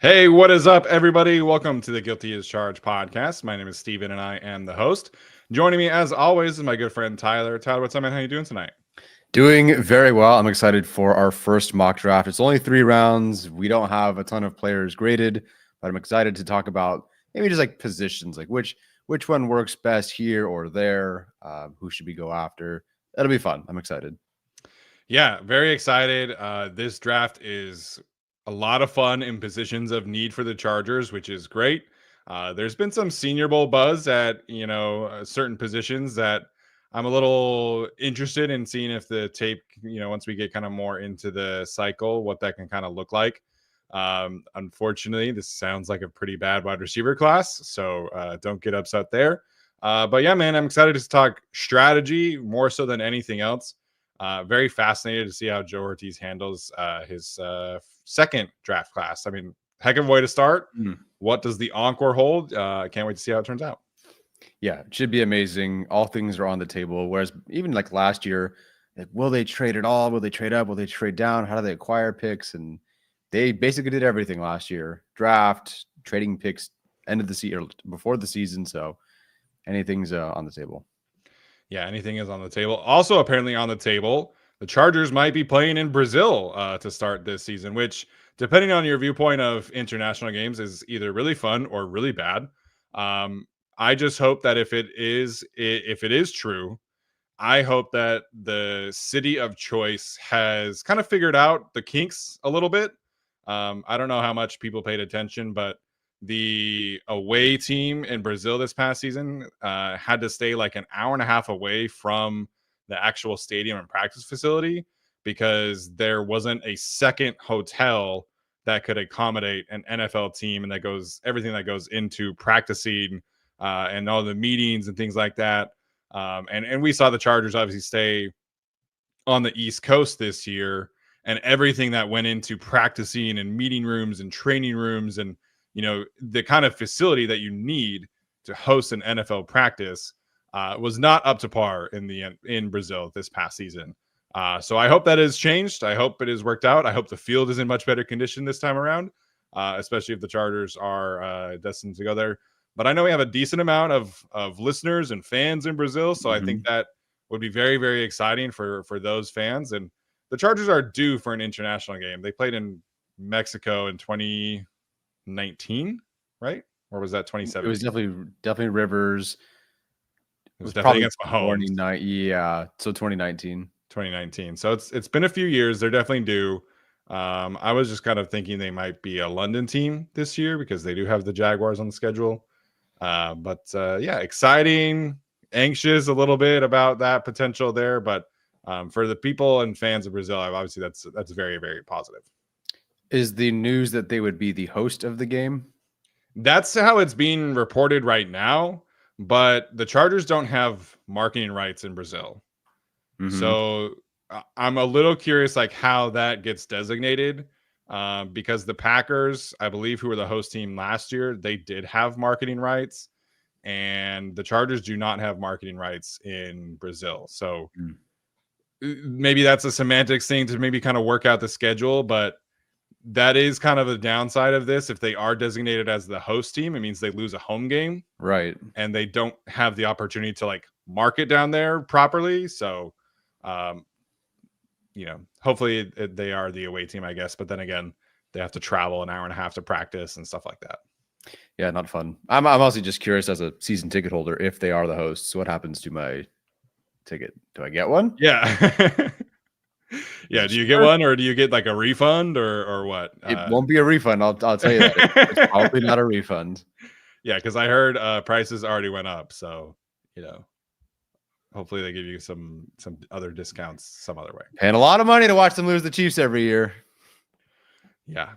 Hey, what is up, everybody? Welcome to the Guilty as Charged podcast. My name is Steven, and I am the host. Joining me, as always, is my good friend Tyler. Tyler, what's up, man? How you doing tonight? Doing very well. I'm excited for our first mock draft. It's only 3 rounds. We don't have a ton of players graded, but I'm excited to talk about maybe just like positions, like which one works best here or there. Who should we go after? That'll be fun. I'm excited. Yeah, very excited. This draft is a lot of fun in positions of need for the Chargers, which is great. There's been some Senior Bowl buzz at certain positions that I'm a little interested in seeing if the tape, once we get kind of more into the cycle, what that can kind of look like. Unfortunately, this sounds like a pretty bad wide receiver class, so don't get upset there. But yeah, man, I'm excited to talk strategy more so than anything else. Very fascinated to see how Joe Ortiz handles his second draft class. I mean, heck of a way to start. What does the encore hold? I can't wait to see how it turns out. Yeah, it should be amazing. All things are on the table. Whereas even like last year, like, will they trade at all? Will they trade up? Will they trade down? How do they acquire picks? And they basically did everything last year: draft, trading picks, end of the season, before the season. So anything's on the table. Yeah, anything is on the table. Also, apparently on the table, the Chargers might be playing in Brazil to start this season, which, depending on your viewpoint of international games, is either really fun or really bad. I just hope that if it is true, I hope that the city of choice has kind of figured out the kinks a little bit. I don't know how much people paid attention, but the away team in Brazil this past season had to stay like an hour and a half away from the actual stadium and practice facility because there wasn't a second hotel that could accommodate an NFL team, and that goes everything that goes into practicing and all the meetings and things like that. And we saw the Chargers obviously stay on the East Coast this year, and everything that went into practicing and meeting rooms and training rooms and the kind of facility that you need to host an NFL practice was not up to par in Brazil this past season. So I hope that has changed. I hope it has worked out. I hope the field is in much better condition this time around, especially if the Chargers are destined to go there. But I know we have a decent amount of listeners and fans in Brazil, so I think that would be very, very exciting for those fans. And the Chargers are due for an international game. They played in Mexico in 2019, right? Or was that 2017? It was definitely Rivers. It was definitely against Mahomes. Yeah, so 2019. 2019. So it's been a few years. They're definitely due. I was just kind of thinking they might be a London team this year because they do have the Jaguars on the schedule. But yeah, exciting, anxious a little bit about that potential there. But for the people and fans of Brazil, obviously that's very, very positive. Is the news that they would be the host of the game? That's how it's being reported right now. But the Chargers don't have marketing rights in Brazil. So I'm a little curious, like how that gets designated, because the Packers, I believe, who were the host team last year, they did have marketing rights, and the Chargers do not have marketing rights in Brazil. So maybe that's a semantics thing to maybe kind of work out the schedule, but that is kind of the downside of this. If they are designated as the host team, it means they lose a home game, right? And they don't have the opportunity to like market down there properly. So hopefully they are the away team, I guess. But then again, they have to travel an hour and a half to practice and stuff like that. Yeah, not fun. I'm also just curious as a season ticket holder, if they are the hosts, what happens to my ticket? Do I get one? Yeah. Yeah. Do you get one, or do you get like a refund, or what? It won't be a refund. I'll tell you that. It's probably not a refund. Yeah, because I heard prices already went up. So, hopefully they give you some other discounts some other way. Paying a lot of money to watch them lose the Chiefs every year. Yeah.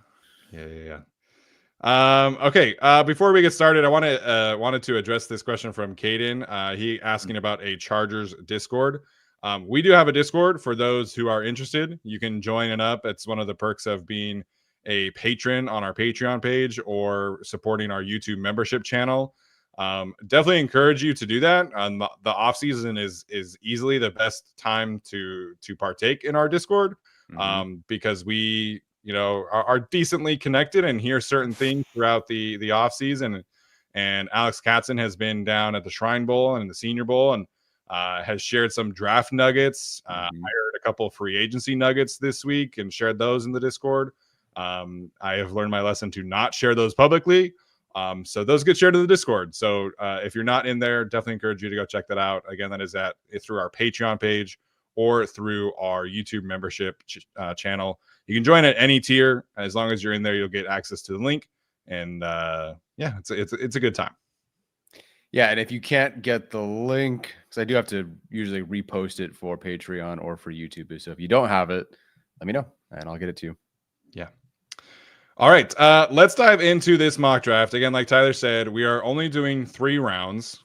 Okay. Before we get started, I wanted to address this question from Caden. He asking about a Chargers Discord. We do have a Discord for those who are interested. You can join it up. It's one of the perks of being a patron on our Patreon page or supporting our YouTube membership channel. Definitely encourage you to do that. The off season is easily the best time to partake in our Discord, because we are decently connected and hear certain things throughout the off season. And Alex Katzen has been down at the Shrine Bowl and the Senior Bowl and has shared some draft nuggets. I heard a couple of free agency nuggets this week and shared those in the Discord. I have learned my lesson to not share those publicly. So those get shared to the Discord. So if you're not in there, definitely encourage you to go check that out. Again, that is through our Patreon page or through our YouTube membership channel. You can join at any tier. As long as you're in there, you'll get access to the link. And it's a good time. Yeah, and if you can't get the link, because I do have to usually repost it for Patreon or for YouTube. So if you don't have it, let me know and I'll get it to you. Yeah. All right. Let's dive into this mock draft. Again, like Tyler said, we are only doing 3 rounds.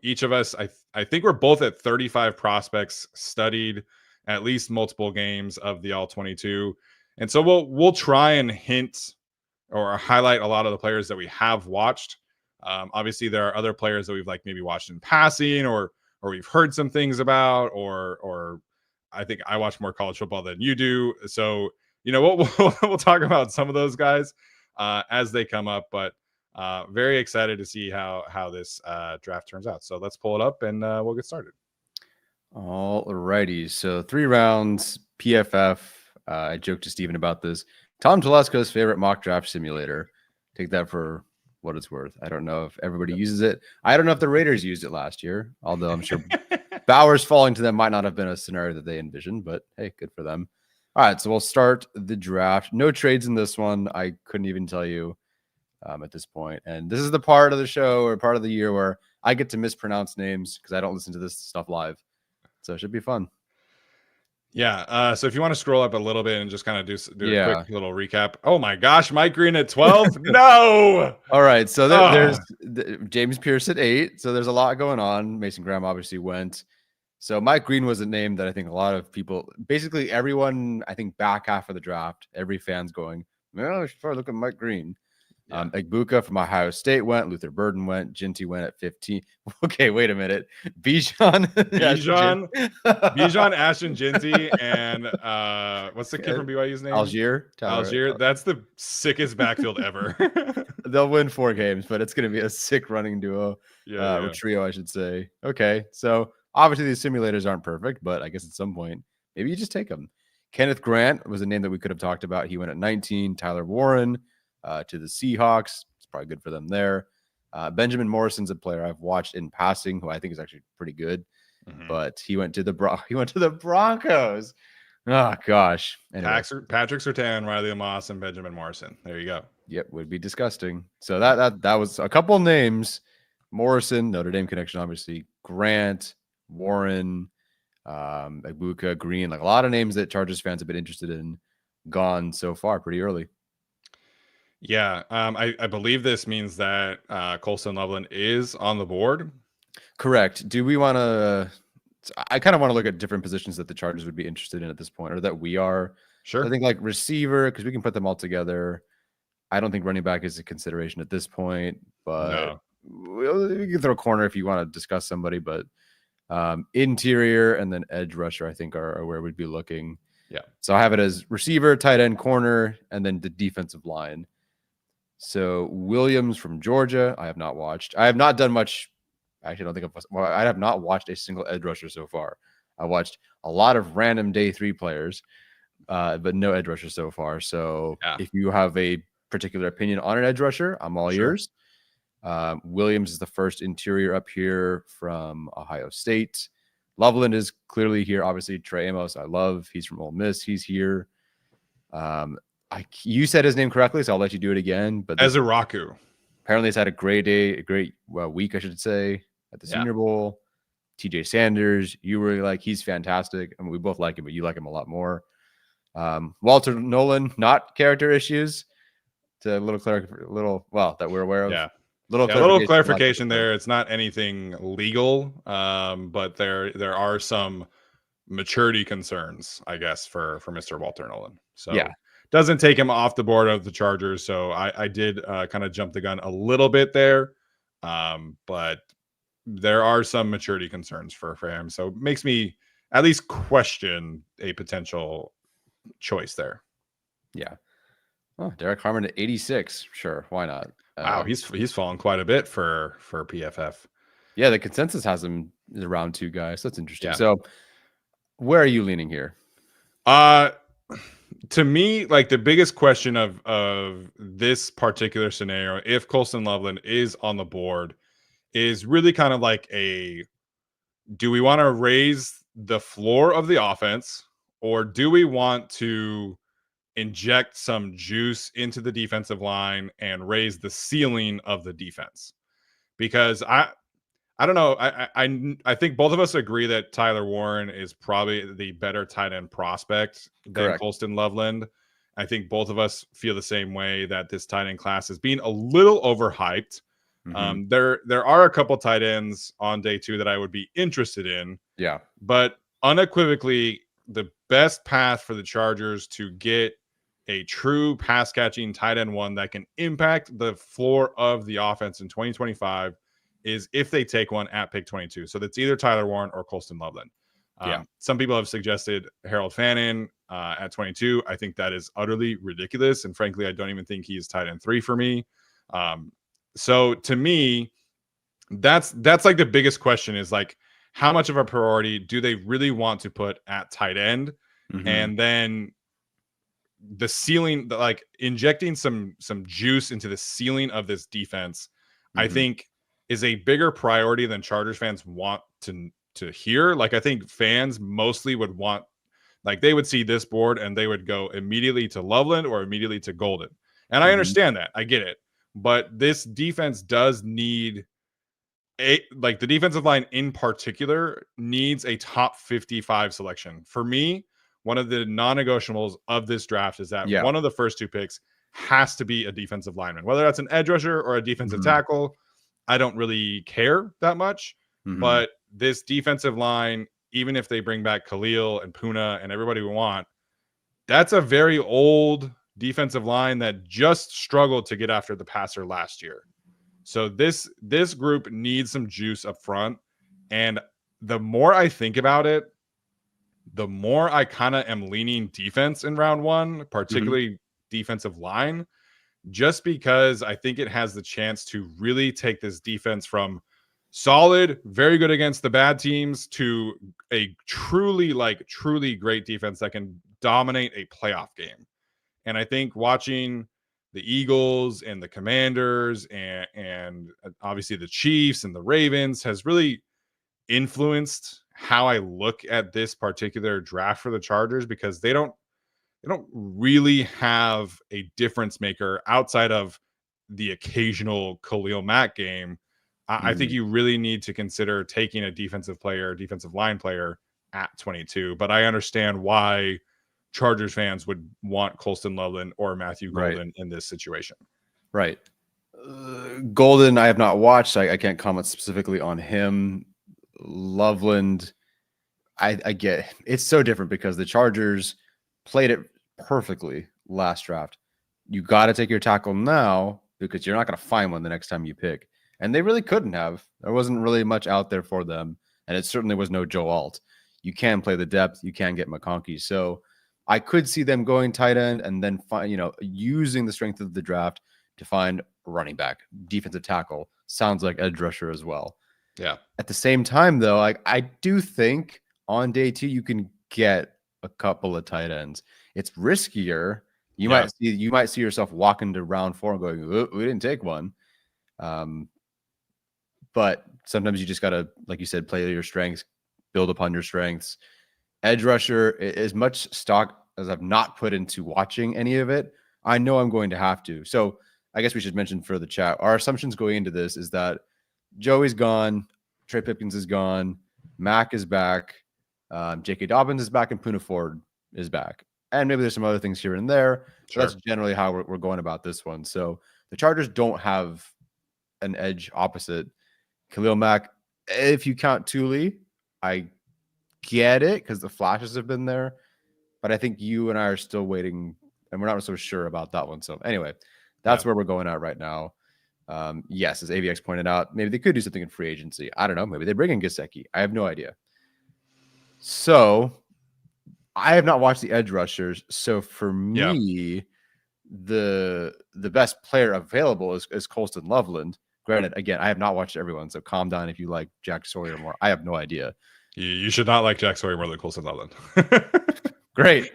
Each of us, I think we're both at 35 prospects studied at least multiple games of the All-22. And so we'll try and hint or highlight a lot of the players that we have watched. Obviously, there are other players that we've maybe watched in passing or we've heard some things about, or I think I watch more college football than you do. So, we'll talk about some of those guys as they come up, but very excited to see how this draft turns out. So let's pull it up and we'll get started. All righty. So 3 rounds, PFF. I joked to Steven about this. Tom Telesco's favorite mock draft simulator. Take that for what it's worth. I don't know if everybody uses it. I don't know if the Raiders used it last year, although I'm sure Bowers falling to them might not have been a scenario that they envisioned, but hey, good for them. All right, so we'll start the draft. No trades in this one. I couldn't even tell you at this point. And this is the part of the show or part of the year where I get to mispronounce names because I don't listen to this stuff live. So it should be fun. Yeah. So if you want to scroll up a little bit and just kind of do a quick little recap. Oh my gosh, Mike Green at 12. No. All right. So there's James Pierce at 8. So there's a lot going on. Mason Graham obviously went. So Mike Green was a name that I think a lot of people, basically everyone, I think back half of the draft, every fan's going, well, I should probably look at Mike Green. Yeah. Egbuka from Ohio State went. Luther Burden went. Ginty went at 15. Okay, wait a minute. Bijan Ashton Ginty, and what's the kid from BYU's name? Algier. That's the sickest backfield ever. They'll win 4 games, but it's going to be a sick running duo. Or trio, I should say. Okay, so obviously these simulators aren't perfect, but I guess at some point, maybe you just take them. Kenneth Grant was a name that we could have talked about. He went at 19. Tyler Warren to the Seahawks. It's probably good for them there. Benjamin Morrison's a player I've watched in passing, who I think is actually pretty good. But he went to the Broncos. Oh gosh. Anyway. Patrick Surtain, Riley Moss, and Benjamin Morrison. There you go. Yep, would be disgusting. So that was a couple names. Morrison, Notre Dame connection, obviously. Grant, Warren, Egbuka, Green, a lot of names that Chargers fans have been interested in, gone so far pretty early. Yeah, I believe this means that Colston Loveland is on the board. Correct. Do we want to? I kind of want to look at different positions that the Chargers would be interested in at this point, or that we are. Sure. I think receiver, because we can put them all together. I don't think running back is a consideration at this point, but we can throw corner if you want to discuss somebody. But interior and then edge rusher, I think, are where we'd be looking. Yeah. So I have it as receiver, tight end, corner, and then the defensive line. So Williams from Georgia, I have not watched. I have not done much. Actually, I don't think I have not watched a single edge rusher so far. I watched a lot of random day 3 players, but no edge rusher so far. So if you have a particular opinion on an edge rusher, I'm all ears. Williams is the first interior up here from Ohio State. Loveland is clearly here. Obviously, Trey Amos, I love. He's from Ole Miss. He's here. You said his name correctly, so I'll let you do it again. But Ezuraku. Apparently, he's had a great day, a great week, I should say, at the Senior Bowl. TJ Sanders, you really like. He's fantastic. I mean, we both like him, but you like him a lot more. Walter Nolan, not character issues. It's a little that we're aware of. Yeah. Little clarification there. It's not anything legal, but there are some maturity concerns, I guess, for Mr. Walter Nolan. So doesn't take him off the board of the Chargers. So I did kind of jump the gun a little bit there, but there are some maturity concerns for him. So it makes me at least question a potential choice there. Yeah. Oh, Derek Harmon at 86. Sure, why not? Wow, he's fallen quite a bit for PFF. Yeah, the consensus has him as a round 2 guy. So that's interesting. Yeah. So where are you leaning here? To me, like the biggest question of this particular scenario, if Colston Loveland is on the board, is really kind of like do we want to raise the floor of the offense, or do we want to inject some juice into the defensive line and raise the ceiling of the defense? Because I don't know. I think both of us agree that Tyler Warren is probably the better tight end prospect than Correct. Colston Loveland. I think both of us feel the same way, that this tight end class is being a little overhyped. Mhm. There are a couple tight ends on day 2 that I would be interested in, Yeah. but unequivocally, the best path for the Chargers to get a true pass catching tight end one that can impact the floor of the offense in 2025 is if they take one at pick 22. So that's either Tyler Warren or Colston Loveland. Yeah. Some people have suggested Harold Fannin at 22. I think that is utterly ridiculous. And frankly, I don't even think he's tight end 3 for me. So to me, that's like the biggest question, is like, how much of a priority do they really want to put at tight end? Mhm. And then the ceiling, like injecting some juice into the ceiling of this defense, I Mhm. think is a bigger priority than Chargers fans want to hear. Like, I think fans mostly would want, like, they would see this board and they would go immediately to Loveland or immediately to Golden. And I Mhm. understand that. I get it. But this defense does need like the defensive line in particular needs a top 55 selection. For me, one of the non-negotiables of this draft is that Yeah. one of the first 2 picks has to be a defensive lineman, whether that's an edge rusher or a defensive Mhm. tackle. I don't really care that much, Mhm. but this defensive line, even if they bring back Khalil and Puna and everybody we want, that's a very old defensive line that just struggled to get after the passer last year. So this group needs some juice up front. And the more I think about it, the more I kind of am leaning defense in round 1, Mhm. particularly defensive line, just because I think it has the chance to really take this defense from solid, very good against the bad teams, to a truly great defense that can dominate a playoff game. And I think watching the Eagles and the Commanders and obviously the Chiefs and the Ravens has really influenced how I look at this particular draft for the Chargers, because they don't really have a difference maker outside of the occasional Khalil Mack game. I think Mhm. you really need to consider taking a defensive line player at 22. But I understand why Chargers fans would want Colston Loveland or Matthew Right. Golden in this situation. Right. Golden, I have not watched. I can't comment specifically on him. Loveland, I get it's so different because the Chargers played it perfectly last draft. You got to take your tackle now because you're not going to find one the next time you pick. And they really couldn't have. There wasn't really much out there for them. And it certainly was no Joe Alt. You can play the depth, you can get McConkey. So I could see them going tight end and then find, using the strength of the draft to find running back, defensive tackle. Sounds like edge rusher as well. Yeah. At the same time, though, I do think on day 2 you can get a couple of tight ends. It's riskier. You Yeah. might see yourself walking to round 4 and going, "Oh, we didn't take one." But sometimes you just gotta, like you said, play to your strengths, build upon your strengths. Edge rusher, as much stock as I've not put into watching any of it, I know I'm going to have to. So I guess we should mention for the chat, our assumptions going into this is that Joey's gone, Trey Pipkins is gone, Mac is back, J.K. Dobbins is back, and Poona Ford is back. And maybe there's some other things here and there. But that's Sure. generally how we're going about this one. So the Chargers don't have an edge opposite Khalil Mack. If you count Thule, I get it because the flashes have been there. But I think you and I are still waiting, and we're not so sure about that one. So anyway, that's Yeah. where we're going at right now. Yes, as AVX pointed out, maybe they could do something in free agency. I don't know. Maybe they bring in Gesicki. I have no idea. So I have not watched the edge rushers. So for Yeah. me, the best player available is Colston Loveland. Granted, again, I have not watched everyone, so calm down if you like Jack Sawyer more. I have no idea. You should not like Jack Sawyer more than Colston Loveland. Great.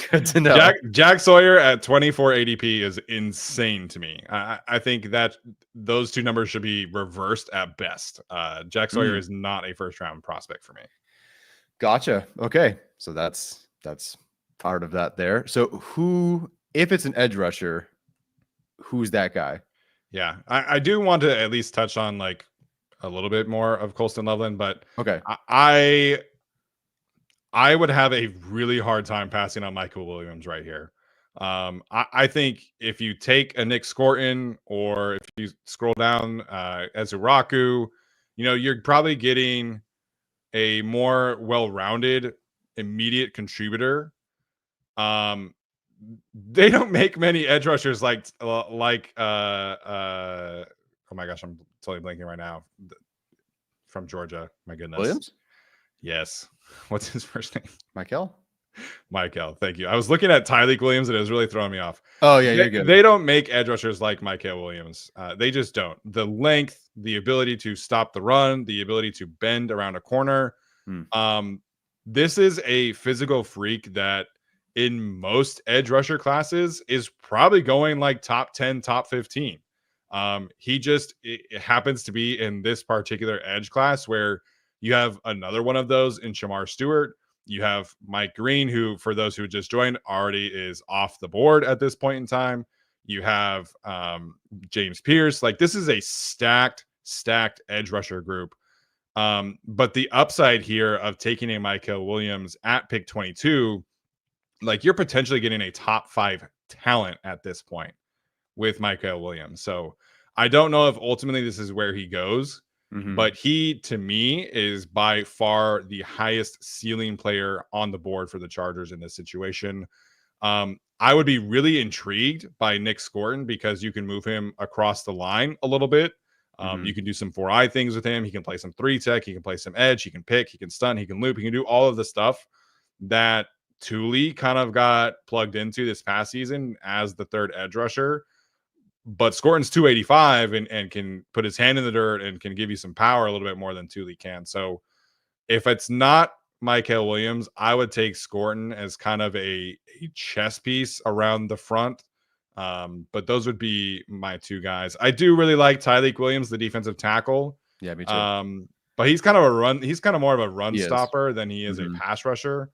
Good to know. Jack Sawyer at 24 ADP is insane to me. I think that those two numbers should be reversed at best. Jack Sawyer is not a first round prospect for me. Gotcha. Okay. So that's part of that there. So who, if it's an edge rusher, who's that guy? Yeah, I do want to at least touch on like a little bit more of Colston Loveland, but okay, I would have a really hard time passing on Michael Williams right here. I think if you take a Nick Scorton or if you scroll down Ezuraku, you're probably getting a more well-rounded immediate contributor. They don't make many edge rushers like oh my gosh, I'm totally blanking right now. From Georgia, my goodness. Williams? Yes. What's his first name? Michael, thank you. I was looking at Tyleik Williams and it was really throwing me off. Oh yeah, you're good. They don't make edge rushers like Michael Williams. They just don't. The length, the ability to stop the run, the ability to bend around a corner. This is a physical freak that in most edge rusher classes is probably going like top 10, top 15. It happens to be in this particular edge class where you have another one of those in Shamar Stewart. You have Mike Green, who, for those who just joined, already is off the board at this point in time. You have James Pierce. Like, this is a stacked edge rusher group. But the upside here of taking a Michael Williams at pick 22, like, you're potentially getting a top 5 talent at this point with Michael Williams. So I don't know if ultimately this is where he goes, but he, to me, is by far the highest ceiling player on the board for the Chargers in this situation. I would be really intrigued by Nick Scorton because you can move him across the line a little bit. You can do some 4-eye things with him. He can play some 3-tech. He can play some edge. He can pick. He can stun. He can loop. He can do all of the stuff that Thule kind of got plugged into this past season as the third edge rusher. But Scorton's 285 and can put his hand in the dirt and can give you some power a little bit more than Thule can. So if it's not Michael Williams, I would take Scorton as kind of a chess piece around the front. But those would be my two guys. I do really like Tyleik Williams, the defensive tackle. Yeah, me too. But he's kind of more of a run stopper than he is a pass rusher.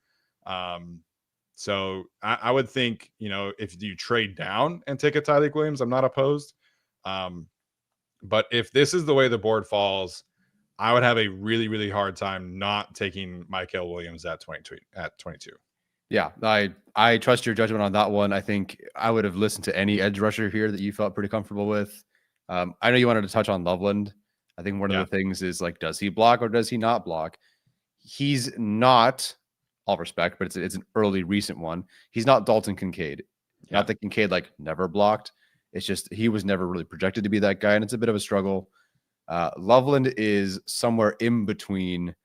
So I would think, if you trade down and take a Tyleik Williams, I'm not opposed. But if this is the way the board falls, I would have a really, really hard time not taking Michael Williams at 22. Yeah, I trust your judgment on that one. I think I would have listened to any edge rusher here that you felt pretty comfortable with. I know you wanted to touch on Loveland. I think one of the things is, like, does he block or does he not block? He's not, all respect, but it's an early recent one. He's not Dalton Kincaid. Yeah. Not that Kincaid never blocked. It's just he was never really projected to be that guy, and it's a bit of a struggle. Loveland is somewhere in between,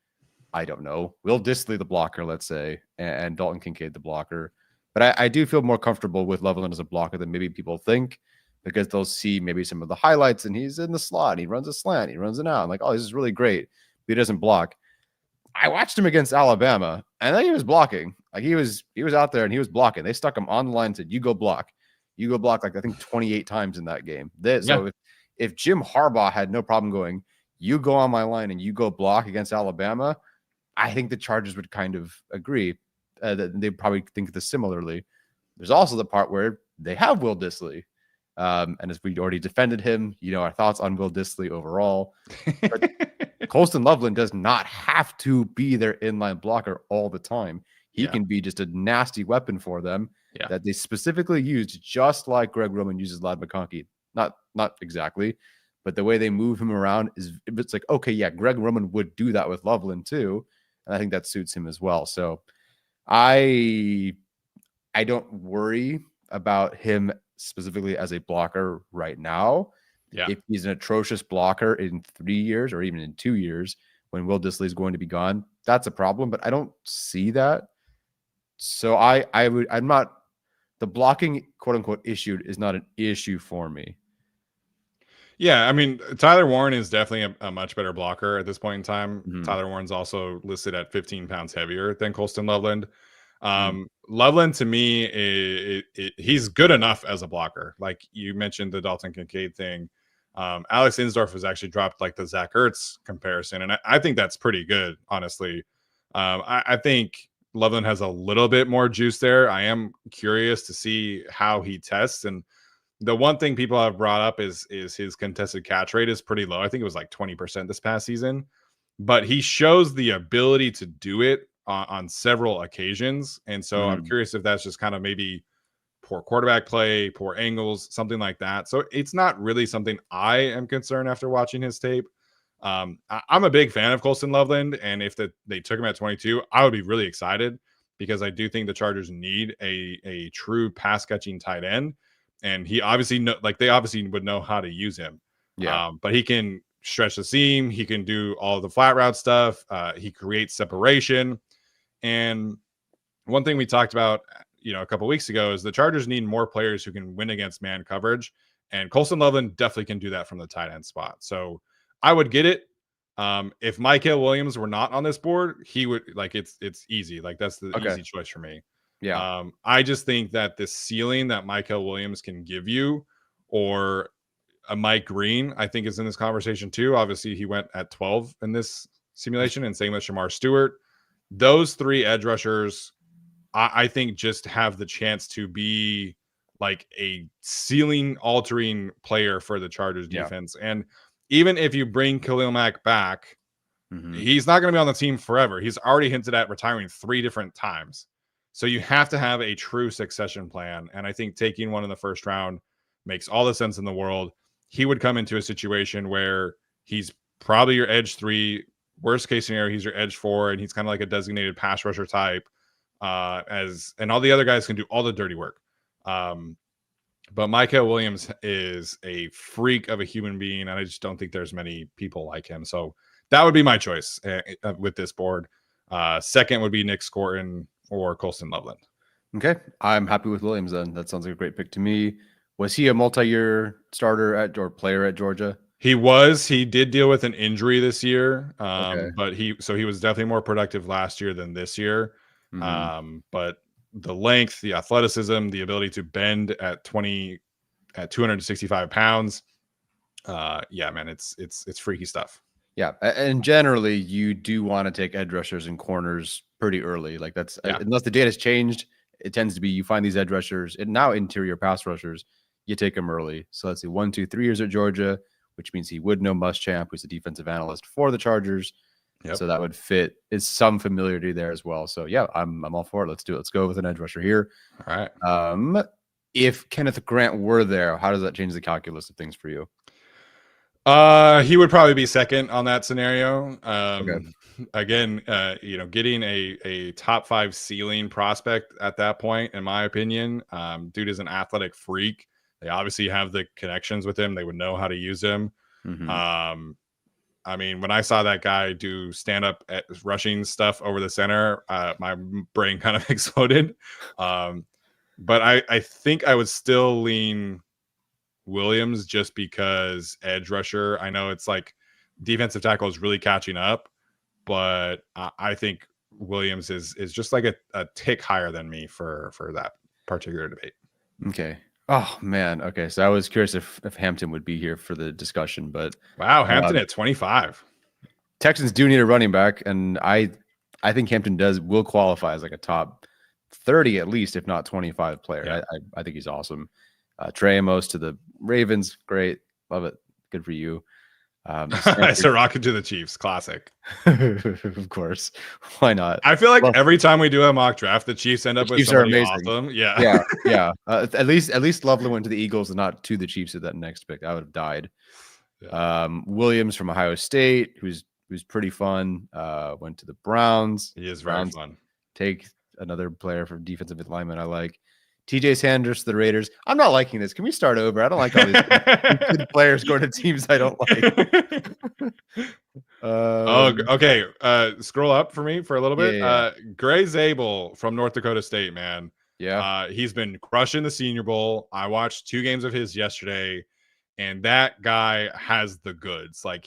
I don't know, Will Dissly the blocker, let's say, and Dalton Kincaid the blocker. But I do feel more comfortable with Loveland as a blocker than maybe people think, because they'll see maybe some of the highlights and he's in the slot, he runs a slant, he runs it out. I'm like, oh, this is really great, but he doesn't block. I watched him against Alabama, and then he was blocking. Like, he was out there and he was blocking. They stuck him on the line and said, you go block, like I think 28 times in that game. So if Jim Harbaugh had no problem going, you go on my line and you go block against Alabama, I think the Chargers would kind of agree. That they probably think this similarly. There's also the part where they have Will Dissly. And as we already defended him, our thoughts on Will Dissly overall. But Colston Loveland does not have to be their inline blocker all the time. He can be just a nasty weapon for them that they specifically used, just like Greg Roman uses Ladd McConkey. Not exactly, but the way they move him around is, it's like, okay, yeah, Greg Roman would do that with Loveland too. And I think that suits him as well. So I don't worry about him specifically as a blocker right now. Yeah. If he's an atrocious blocker in 3 years or even in 2 years, when Will Dissly is going to be gone, that's a problem. But I don't see that. So I'm not the blocking quote unquote issued is not an issue for me. Yeah, I mean, Tyler Warren is definitely a much better blocker at this point in time. Mhm. Tyler Warren's also listed at 15 pounds heavier than Colston Loveland. Mm. Loveland, to me, he's good enough as a blocker. Like you mentioned the Dalton Kincaid thing. Alex Insdorf has actually dropped like the Zach Ertz comparison, and I think that's pretty good, honestly. I think Loveland has a little bit more juice there. I am curious to see how he tests, and the one thing people have brought up is his contested catch rate is pretty low. I think it was like 20% this past season, but he shows the ability to do it on several occasions. And so I'm curious if that's just kind of maybe poor quarterback play, poor angles, something like that. So it's not really something I am concerned after watching his tape. I'm a big fan of Colston Loveland, and if they took him at 22, I would be really excited because I do think the Chargers need a true pass catching tight end. And he obviously they obviously would know how to use him. Yeah. But he can stretch the seam. He can do all the flat route stuff. He creates separation. And one thing we talked about, a couple weeks ago is the Chargers need more players who can win against man coverage. And Colston Loveland definitely can do that from the tight end spot. So I would get it. If Mykel Williams were not on this board, he would it's easy. Like that's the easy choice for me. Yeah. I just think that the ceiling that Mykel Williams can give you, or a Mike Green, I think is in this conversation too. Obviously, he went at 12 in this simulation, and same with Shamar Stewart. Those three edge rushers, I think, just have the chance to be like a ceiling altering player for the Chargers defense. And even if you bring Khalil Mack back, he's not going to be on the team forever. He's already hinted at retiring 3 different times. So you have to have a true succession plan. And I think taking one in the first round makes all the sense in the world. He would come into a situation where he's probably your edge 3. Worst case scenario, he's your edge 4, and he's kind of like a designated pass rusher type. And all the other guys can do all the dirty work. But Mykel Williams is a freak of a human being, and I just don't think there's many people like him. So that would be my choice with this board. Second would be Nick Scorton or Colston Loveland. Okay. I'm happy with Williams then. That sounds like a great pick to me. Was he a multi-year starter or player at Georgia? He was. He did deal with an injury this year, but he was definitely more productive last year than this year. But the length, the athleticism, the ability to bend at 265 pounds, man, it's freaky stuff. Yeah, and generally you do want to take edge rushers and corners pretty early. Like that's unless the data's changed, it tends to be you find these edge rushers and now interior pass rushers, you take them early. So let's see, 1, 2, 3 years at Georgia, which means he would know Muschamp, who's the defensive analyst for the Chargers. Yep. So that would fit. Is some familiarity there as well. So yeah, I'm all for it. Let's do it. Let's go with an edge rusher here. All right. If Kenneth Grant were there, how does that change the calculus of things for you? He would probably be second on that scenario. Again, getting a top 5 ceiling prospect at that point, in my opinion, dude is an athletic freak. They obviously have the connections with him. They would know how to use him. I mean, when I saw that guy do stand up at rushing stuff over the center, my brain kind of exploded. But I think I would still lean Williams just because edge rusher. I know it's like defensive tackle is really catching up, but I think Williams is just like a tick higher than me for that particular debate. Okay. Oh man. Okay. So I was curious if Hampton would be here for the discussion, but wow, Hampton at 25. Texans do need a running back, and I think Hampton will qualify as like a top 30 at least, if not 25 player. Yeah. I think he's awesome. Trey Amos to the Ravens, great, love it, good for you. It's a rocket to the Chiefs, classic. Of course, why not? I feel like every time we do a mock draft, the Chiefs end up with somebody awesome. Yeah. At least Loveland went to the Eagles and not to the Chiefs at that next pick. I would have died. Yeah. Williams from Ohio State, who's pretty fun. Went to the Browns. He is very fun. Take another player for defensive alignment I like. TJ Sanders to the Raiders. I'm not liking this. Can we start over? I don't like all these good players going to teams I don't like. Okay. Scroll up for me for a little bit. Gray Zabel from North Dakota State, man. Yeah. He's been crushing the Senior Bowl. I watched 2 games of his yesterday, and that guy has the goods. Like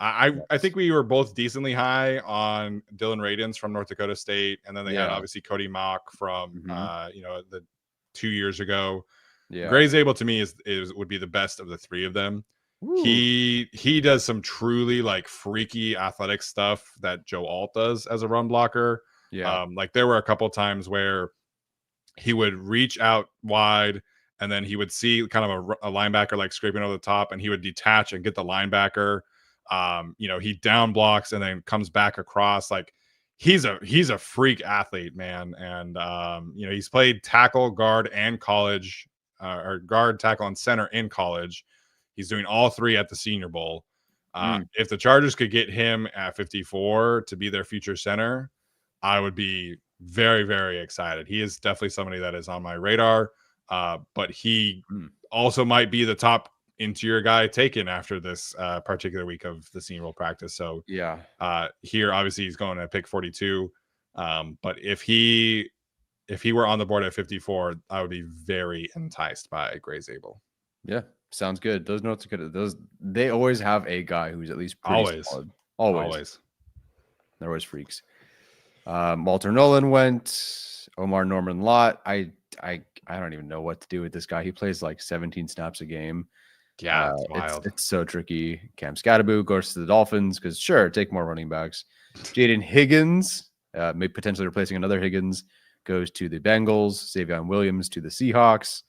I think Yes. we were both decently high on Dylan Radins from North Dakota State, and then they had Yeah. obviously Cody Mock from Mhm. the 2 years ago. Yeah. Gray's able to me is would be the best of the 3 of them. Woo. He does some truly like freaky athletic stuff that Joe Alt does as a run blocker. Yeah. Like there were a couple times where he would reach out wide and then he would see kind of a linebacker like scraping over the top and he would detach and get the linebacker. He down blocks and then comes back across. Like he's a freak athlete, man. And he's played tackle, guard, and college, or guard, tackle, and center in college. He's doing all 3 at the Senior Bowl. If the Chargers could get him at 54 to be their future center, I would be very, very excited. He is definitely somebody that is on my radar, but he also might be the top interior guy taken after this particular week of the Senior Bowl practice. So Yeah. here, obviously, he's going to pick 42. But if he were on the board at 54, I would be very enticed by Gray Zabel. Yeah. Sounds good. Those notes are good. They always have a guy who's at least pretty Always. solid. Always. They're always freaks. Walter Nolan went. Omar Norman Lott. I don't even know what to do with this guy. He plays like 17 snaps a game. Yeah, it's wild. It's so tricky. Cam Scatterbo goes to the Dolphins because sure, take more running backs. Jaden Higgins, may potentially replacing another Higgins, goes to the Bengals. Savion Williams to the Seahawks.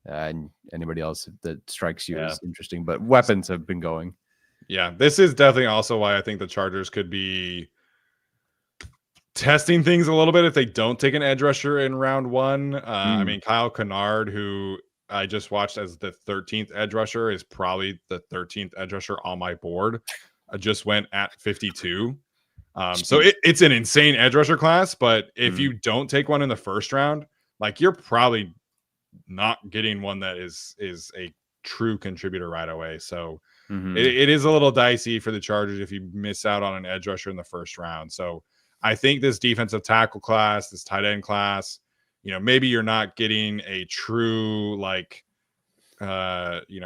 And anybody else that strikes you as interesting, but weapons have been going. Yeah, this is definitely also why I think the Chargers could be testing things a little bit if they don't take an edge rusher in round 1. I mean, Kyle Kennard, who I just watched as the 13th edge rusher, is probably the 13th edge rusher on my board. I just went at 52. So it's an insane edge rusher class, but if you don't take one in the first round, like you're probably not getting one that is a true contributor right away. So it is a little dicey for the Chargers if you miss out on an edge rusher in the first round. So I think this defensive tackle class, this tight end class, maybe you're not getting a true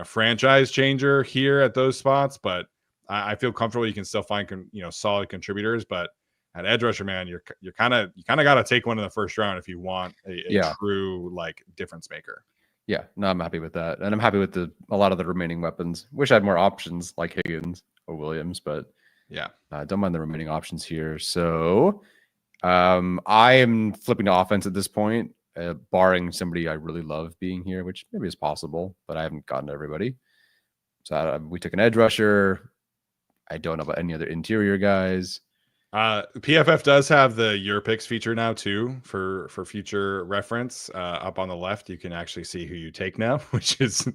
franchise changer here at those spots, but I feel comfortable you can still find solid contributors. But at edge rusher, man, you kind of got to take one in the first round if you want a true difference maker. Yeah, no, I'm happy with that, and I'm happy with a lot of the remaining weapons. Wish I had more options like Higgins or Williams, but yeah, don't mind the remaining options here. So I am flipping to offense at this point, barring somebody I really love being here, which maybe is possible, but I haven't gotten to everybody. So we took an edge rusher. I don't know about any other interior guys. PFF does have the Your Picks feature now too for future reference. Up on the left, you can actually see who you take now, which is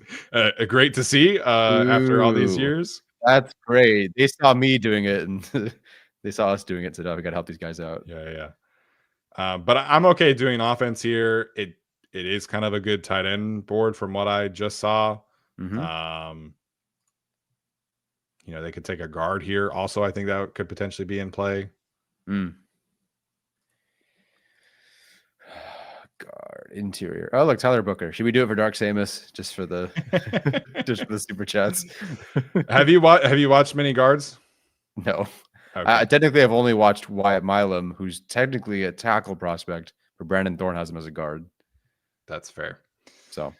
great to see after all these years. That's great. They saw me doing it, and they saw us doing it, so now we got to help these guys out. Yeah. But I'm okay doing offense here. It is kind of a good tight end board from what I just saw. They could take a guard here. Also, I think that could potentially be in play. Guard interior. Oh, look, Tyler Booker. Should we do it for Dark Samus just for the super chats? Have you watched many guards? No. Okay. Technically, I've only watched Wyatt Milam, who's technically a tackle prospect, but Brandon Thorne has him as a guard. That's fair. So,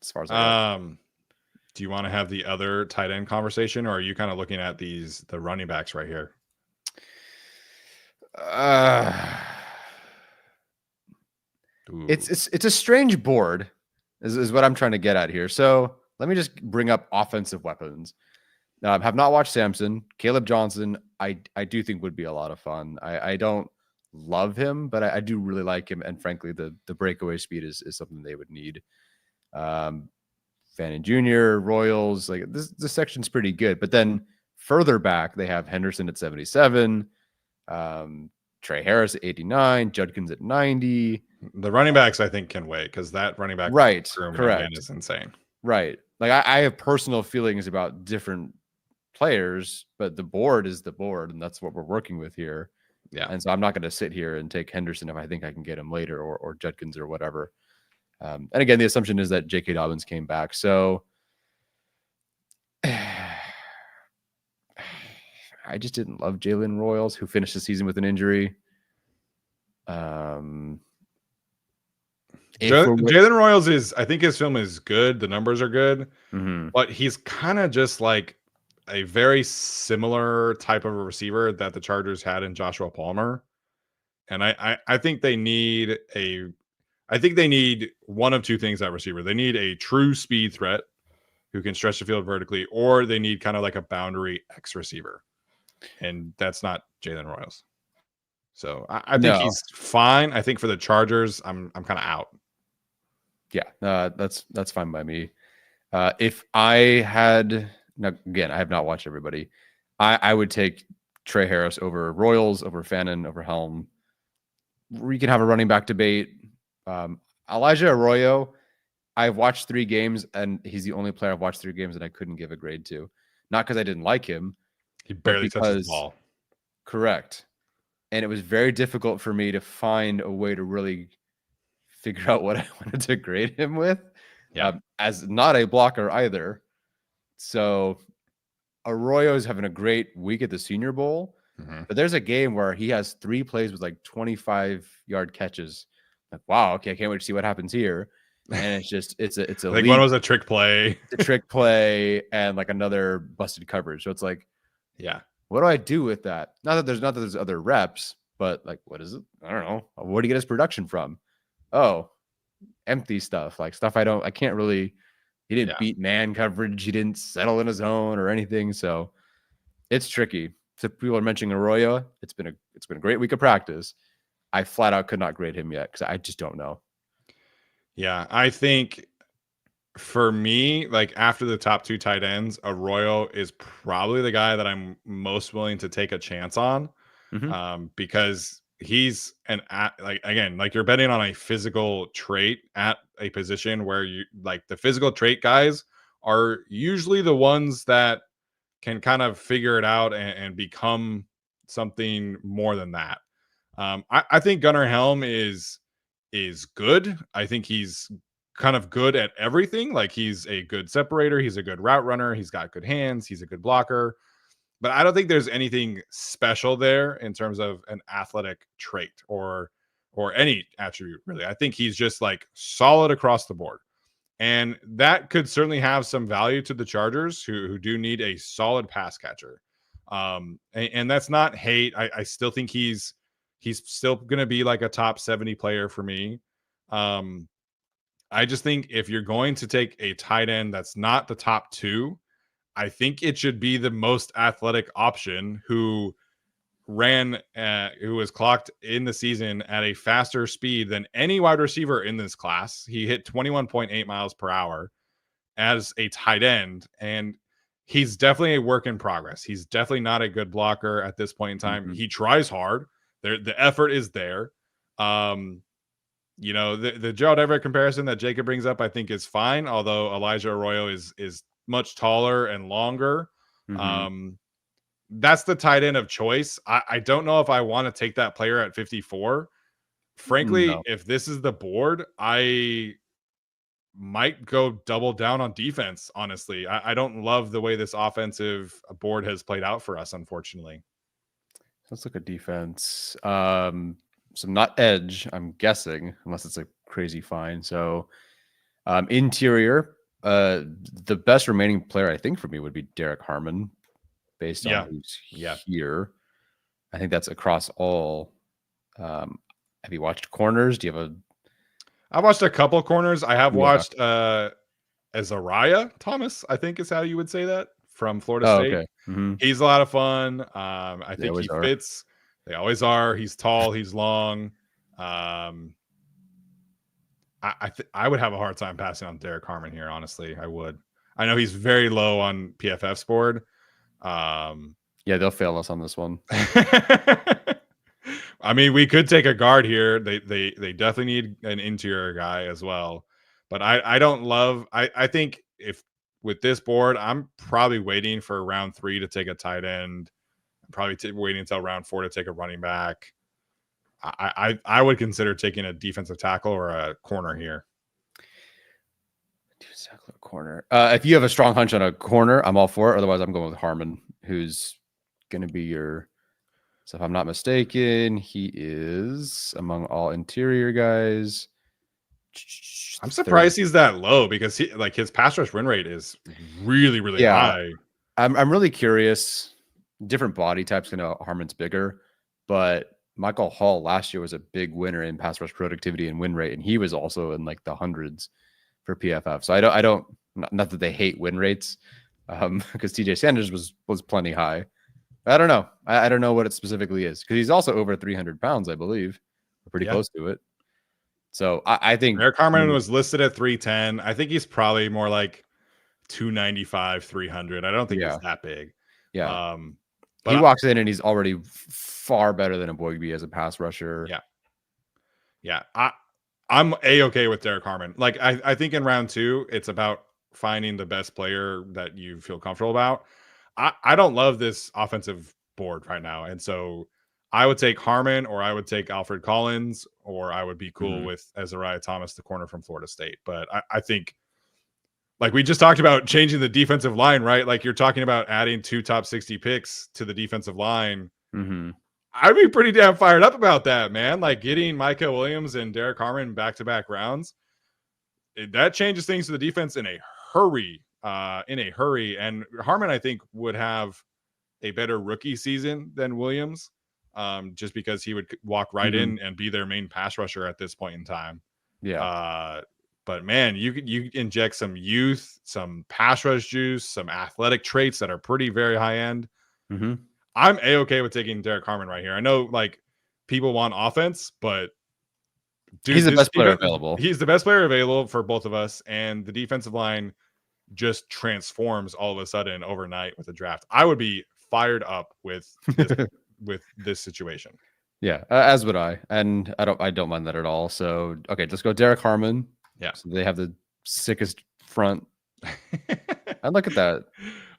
as far as I know. Do you want to have the other tight end conversation, or are you kind of looking at the running backs right here? It's a strange board, is what I'm trying to get at here. So let me just bring up offensive weapons. Have not watched Samson. Caleb Johnson, I do think would be a lot of fun. I don't love him, but I do really like him, and frankly, the breakaway speed is something they would need. Fannin Jr., Royals, like this section's pretty good. But then further back, they have Henderson at 77, Trey Harris at 89, Judkins at 90. The running backs, I think, can wait because that running back correct is insane. Right. Like I have personal feelings about different players, but the board is the board, and that's what we're working with here. Yeah. And so I'm not going to sit here and take Henderson if I think I can get him later, or Judkins or whatever. And again, the assumption is that J.K. Dobbins came back. So I just didn't love Jalen Royals, who finished the season with an injury. Jalen Royals I think his film is good. The numbers are good, mm-hmm. but he's kind of just like a very similar type of a receiver that the Chargers had in Joshua Palmer. And I think they need one of two things at receiver. They need a true speed threat who can stretch the field vertically, or they need kind of like a boundary X receiver. And that's not Jalen Royals. So I think he's fine. I think for the Chargers, I'm kind of out. Yeah, that's fine by me. If I had, now again, I have not watched everybody. I would take Trey Harris over Royals, over Fannin, over Helm. We can have a running back debate. Elijah Arroyo, I've watched 3 games, and he's the only player I've watched 3 games that I couldn't give a grade to. Not because I didn't like him. He barely touches the ball. Correct. And it was very difficult for me to find a way to really figure out what I wanted to grade him with. Yeah. As not a blocker either. So Arroyo is having a great week at the Senior Bowl. Mm-hmm. But there's a game where he has 3 plays with like 25-yard catches. Like, wow, okay, I can't wait to see what happens here. And it's a I think one was a trick play. The trick play and like another busted coverage. So it's like, yeah, what do I do with that? Not that there's other reps, but like, what is it? I don't know. Where do you get his production from? Oh, empty stuff, like stuff I can't really. He didn't beat man coverage. He didn't settle in his zone or anything. So it's tricky. So people are mentioning Arroyo. It's been a great week of practice. I flat out could not grade him yet because I just don't know. Yeah, I think for me, like after the top 2 tight ends, Arroyo is probably the guy that I'm most willing to take a chance on, because he's like you're betting on a physical trait at a position where you like the physical trait guys are usually the ones that can kind of figure it out and become something more than that. I think Gunnar Helm is good. I think he's kind of good at everything. Like he's a good separator, he's a good route runner, he's got good hands, he's a good blocker. But I don't think there's anything special there in terms of an athletic trait or any attribute really. I think he's just like solid across the board. And that could certainly have some value to the Chargers who do need a solid pass catcher. And that's not hate. I still think he's still going to be like a top 70 player for me. I just think if you're going to take a tight end that's not the top 2, I think it should be the most athletic option who was clocked in the season at a faster speed than any wide receiver in this class. He hit 21.8 miles per hour as a tight end, and he's definitely a work in progress. He's definitely not a good blocker at this point in time. He tries hard. The effort is there. You know, the Gerald Everett comparison that Jacob brings up, I think is fine. Although Elijah Arroyo is much taller and longer. That's the tight end of choice. I don't know if I want to take that player at 54. Frankly, if this is the board, I might go double down on defense. Honestly, I don't love the way this offensive board has played out for us, unfortunately. Let's look at defense. So not edge, I'm guessing, unless it's a crazy fine. So interior, the best remaining player I think for me would be Derek Harmon, based on who's here. I think that's across all. Have you watched corners? Do you have I watched a couple corners. I have watched Azariah Thomas, I think is how you would say that, from Florida State. Okay. He's a lot of fun. I think he fits. They always are. He's tall. He's long. I would have a hard time passing on Derek Harmon here. Honestly, I would. I know he's very low on PFF's board. Yeah, they'll fail us on this one. I mean, we could take a guard here. They definitely need an interior guy as well. But I don't love. I think if with this board, I'm probably waiting for round 3 to take a tight end. probably waiting until round 4 to take a running back. I would consider taking a defensive tackle or a corner here. Tackle or corner. If you have a strong hunch on a corner, I'm all for it. Otherwise, I'm going with Harmon, who's going to be your. So if I'm not mistaken, he is among all interior guys. I'm surprised he's that low because his pass rush win rate is really, really high. I'm really curious. Different body types. Harmon's bigger, but Michael Hall last year was a big winner in pass rush productivity and win rate, and he was also in like the hundreds for PFF. So I don't not that they hate win rates, because TJ Sanders was plenty high. I don't know. I don't know what it specifically is because he's also over 300 pounds, I believe, or pretty close to it. So I think Eric Harmon was listed at 310. I think he's probably more like 295, 300. I don't think he's that big. Yeah. But he walks in and he's already far better than Eboigbe as a pass rusher. Yeah. Yeah. I'm A-okay with Derek Harmon. Like, I think in round 2, it's about finding the best player that you feel comfortable about. I don't love this offensive board right now. And so I would take Harmon, or I would take Alfred Collins, or I would be cool with Azariah Thomas, the corner from Florida State. But I think, like we just talked about changing the defensive line, right? Like you're talking about adding 2 top 60 picks to the defensive line. I'd be pretty damn fired up about that, man. Like getting Micah Williams and Derek Harmon back-to-back rounds, that changes things to the defense in a hurry. And Harmon, I think, would have a better rookie season than Williams, just because he would walk right in and be their main pass rusher at this point in time. But man, you inject some youth, some pass rush juice, some athletic traits that are pretty very high end. I'm A-okay with taking Derek Harmon right here. I know like people want offense, but dude, he's the best player available. He's the best player available for both of us, and the defensive line just transforms all of a sudden overnight with the draft. I would be fired up with this situation. Yeah, as would I, and I don't mind that at all. So okay, let's go Derek Harmon. Yeah, so they have the sickest front. I look at that.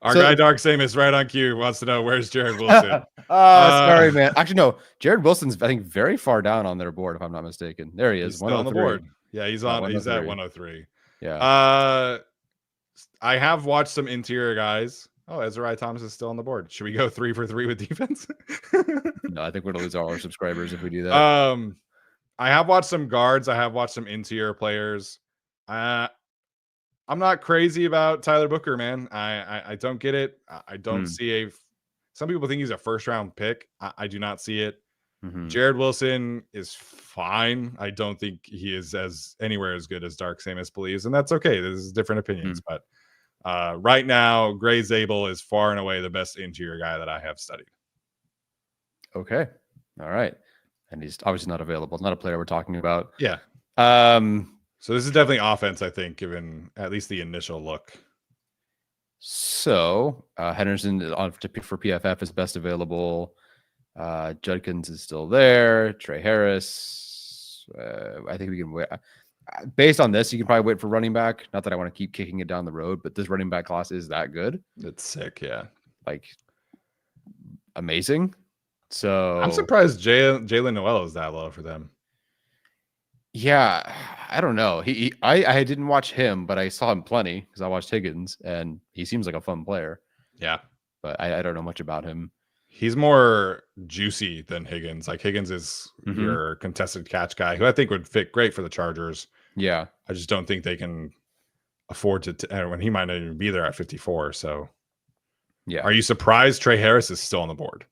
Our guy Dark Samus right on cue wants to know where's Jared Wilson. Sorry, man. Actually, no. Jared Wilson's I think very far down on their board, if I'm not mistaken. There he is. He's still on the board. Yeah, he's at 103. Yeah. I have watched some interior guys. Oh, Azariah Thomas is still on the board. Should we go 3 for 3 with defense? No, I think we're gonna lose all our subscribers if we do that. I have watched some guards. I have watched some interior players. I'm not crazy about Tyler Booker, man. I don't get it. I don't see some people think he's a first round pick. I do not see it. Jared Wilson is fine. I don't think he is anywhere as good as Dark Samus believes, and that's okay. There's different opinions, but right now, Gray Zabel is far and away the best interior guy that I have studied. Okay. All right. And he's obviously not available. Not a player we're talking about. Yeah. So this is definitely offense, I think, given at least the initial look. So Henderson on to pick for PFF is best available. Judkins is still there. Trey Harris. I think we can wait. Based on this, you can probably wait for running back. Not that I want to keep kicking it down the road, but this running back class is that good. It's sick, yeah. Like amazing. So I'm surprised Jalen Noel is that low for them. Yeah, I don't know. I didn't watch him, but I saw him plenty because I watched Higgins, and he seems like a fun player. Yeah, but I don't know much about him. He's more juicy than Higgins. Like Higgins is your contested catch guy, who I think would fit great for the Chargers. Yeah, I just don't think they can afford to. When he might not even be there at 54. So, yeah. Are you surprised Trey Harris is still on the board?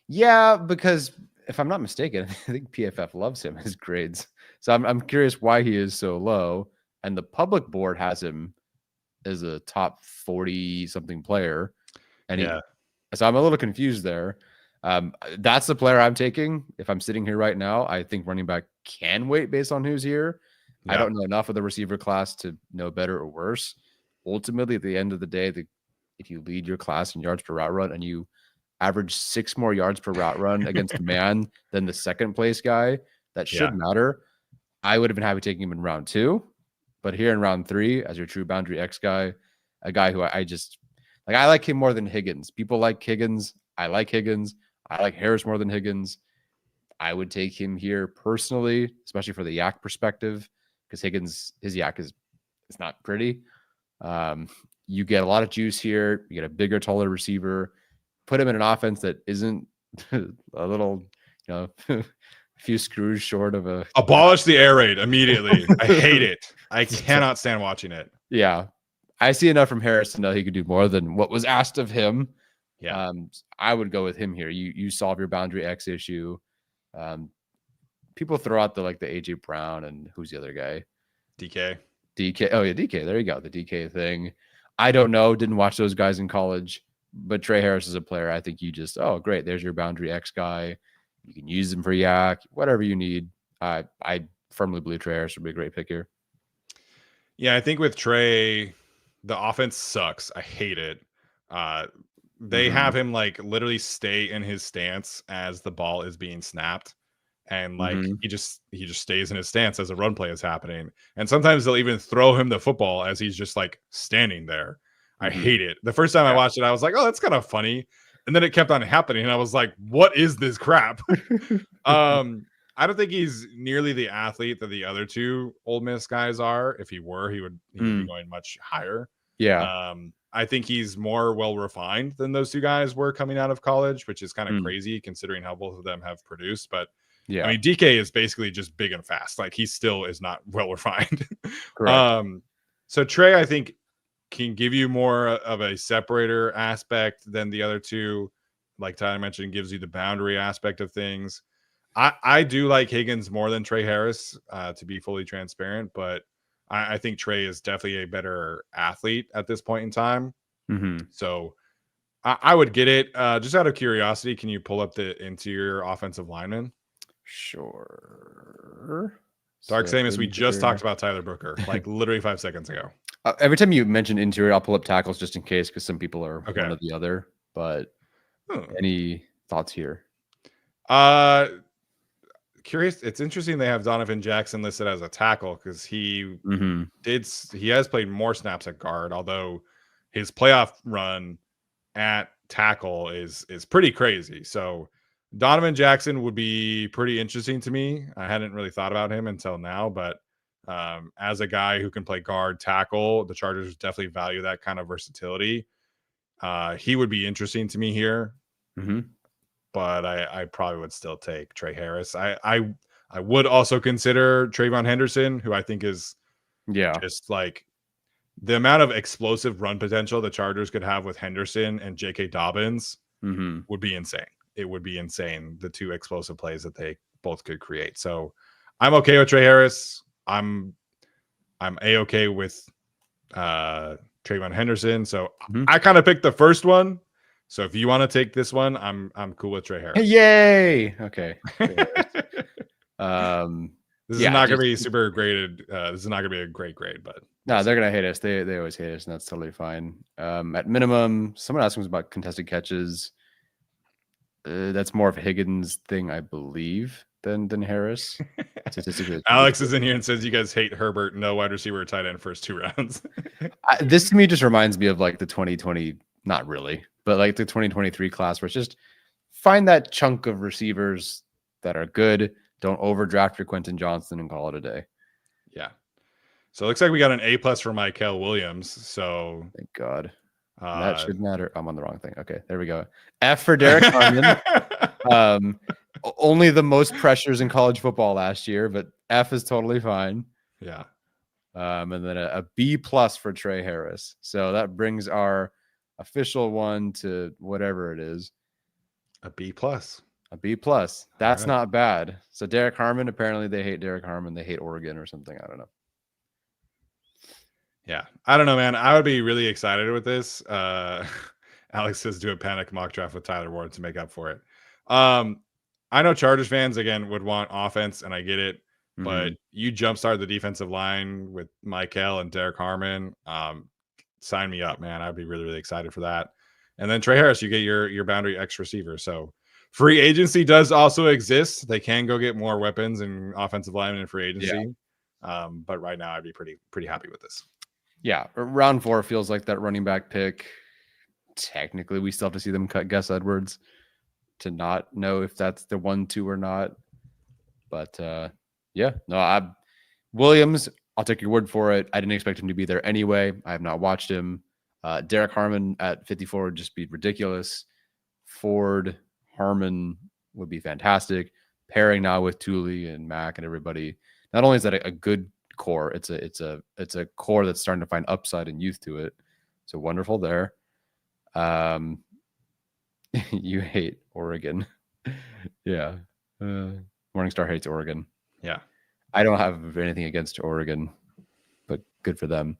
Yeah, because if I'm not mistaken, I think PFF loves him, his grades. So I'm curious why he is so low. And the public board has him as a top 40-something player. And so I'm a little confused there. That's the player I'm taking. If I'm sitting here right now, I think running back can wait based on who's here. Yeah. I don't know enough of the receiver class to know better or worse. Ultimately, at the end of the day, if you lead your class in yards per route run and you average 6 more yards per route run against a man than the second place guy, that should matter. I would have been happy taking him in round 2, but here in round 3, as your true boundary X guy, a guy who I just Like I like him more than Higgins. People like Higgins. I like Higgins. I like Harris more than Higgins. I would take him here personally, especially for the yak perspective, because Higgins, his yak is it's not pretty. You get a lot of juice here. You get a bigger, taller receiver. Put him in an offense that isn't a little, a few screws short of a. Abolish the air raid immediately. I hate it. I cannot stand watching it. Yeah, I see enough from Harris to know he could do more than what was asked of him. Yeah, I would go with him here. You solve your boundary X issue. People throw out the AJ Brown and who's the other guy? DK. Oh yeah, DK. There you go. The DK thing. I don't know. Didn't watch those guys in college, but Trey Harris is a player. I think you just great. There's your boundary X guy. You can use him for yak, whatever you need. I firmly believe Trey Harris would be a great pick here. Yeah, I think with Trey, the offense sucks. I hate it. They have him literally stay in his stance as the ball is being snapped. And he just stays in his stance as a run play is happening. And sometimes they'll even throw him the football as he's just standing there. I hate it. The first time I watched it, I was like, oh, that's kind of funny. And then it kept on happening. And I was like, what is this crap? I don't think he's nearly the athlete that the other two Ole Miss guys are. If he were, he would be going much higher. Yeah. I think he's more well refined than those two guys were coming out of college, which is kind of crazy considering how both of them have produced. But yeah, I mean, DK is basically just big and fast. He still is not well refined. So Trey, I think, can give you more of a separator aspect than the other two. Like Tyler mentioned, gives you the boundary aspect of things. I do like Higgins more than Trey Harris, to be fully transparent, but I think Trey is definitely a better athlete at this point in time. So I would get it. Just out of curiosity, can you pull up the interior offensive lineman? Sure. Dark Samus, we just talked about Tyler Brooker literally 5 seconds ago. Every time you mention interior, I'll pull up tackles just in case because some people are one or the other. But any thoughts here? Curious. It's interesting they have Donovan Jackson listed as a tackle because he has played more snaps at guard, although his playoff run at tackle is pretty crazy. So Donovan Jackson would be pretty interesting to me. I hadn't really thought about him until now, but as a guy who can play guard, tackle, the Chargers definitely value that kind of versatility. He would be interesting to me here, but I probably would still take Trey Harris. I would also consider Trayvon Henderson, who I think is just the amount of explosive run potential the Chargers could have with Henderson and J.K. Dobbins would be insane. It would be insane, the two explosive plays that they both could create. So I'm okay with Trey Harris. I'm A-okay with Trayvon Henderson. So I kind of picked the first one. So if you want to take this one, I'm cool with Trey Harris. Yay! Okay. This is not going to be super graded. This is not going to be a great grade, but no, they're going to hate us. They always hate us, and that's totally fine. At minimum, someone asked me about contested catches. That's more of a Higgins thing, I believe, than Harris. Alex is in here and says you guys hate Herbert, no wide receiver or tight end first 2 rounds. This to me just reminds me of the 2020, not really, but the 2023 class where it's just find that chunk of receivers that are good. Don't overdraft for Quentin Johnson and call it a day. Yeah. So it looks like we got an A+ for Mykel Williams. So thank God. That should matter. I'm on the wrong thing. Okay, there we go. F for Derek Harmon. Only the most pressures in college football last year, but F is totally fine. Yeah. And then a B+ for Trey Harris. So that brings our official one to whatever it is. A B+. A B+. That's not bad. So Derek Harmon, apparently they hate Derek Harmon. They hate Oregon or something. I don't know. Yeah, I don't know, man. I would be really excited with this. Alex says do a panic mock draft with Tyler Ward to make up for it. I know Chargers fans, again, would want offense, and I get it. But you jumpstart the defensive line with Mykel and Derek Harmon. Sign me up, man. I'd be really, really excited for that. And then Trey Harris, you get your boundary X receiver. So free agency does also exist. They can go get more weapons and offensive linemen in free agency. Yeah. But right now, I'd be pretty happy with this. Yeah, round 4 feels like that running back pick. technically we still have to see them cut Gus Edwards to not know if that's the 1-2 or not. But Williams, I'll take your word for it. I didn't expect him to be there anyway. I have not watched him. Derek Harmon at 54 would just be ridiculous. Ford, Harmon would be fantastic. Pairing now with Thule and Mac and everybody. Not only is that a good core, it's a core that's starting to find upside and youth to it. So wonderful there. You hate Oregon. Yeah. Morningstar hates Oregon. Yeah. I don't have anything against Oregon, but good for them.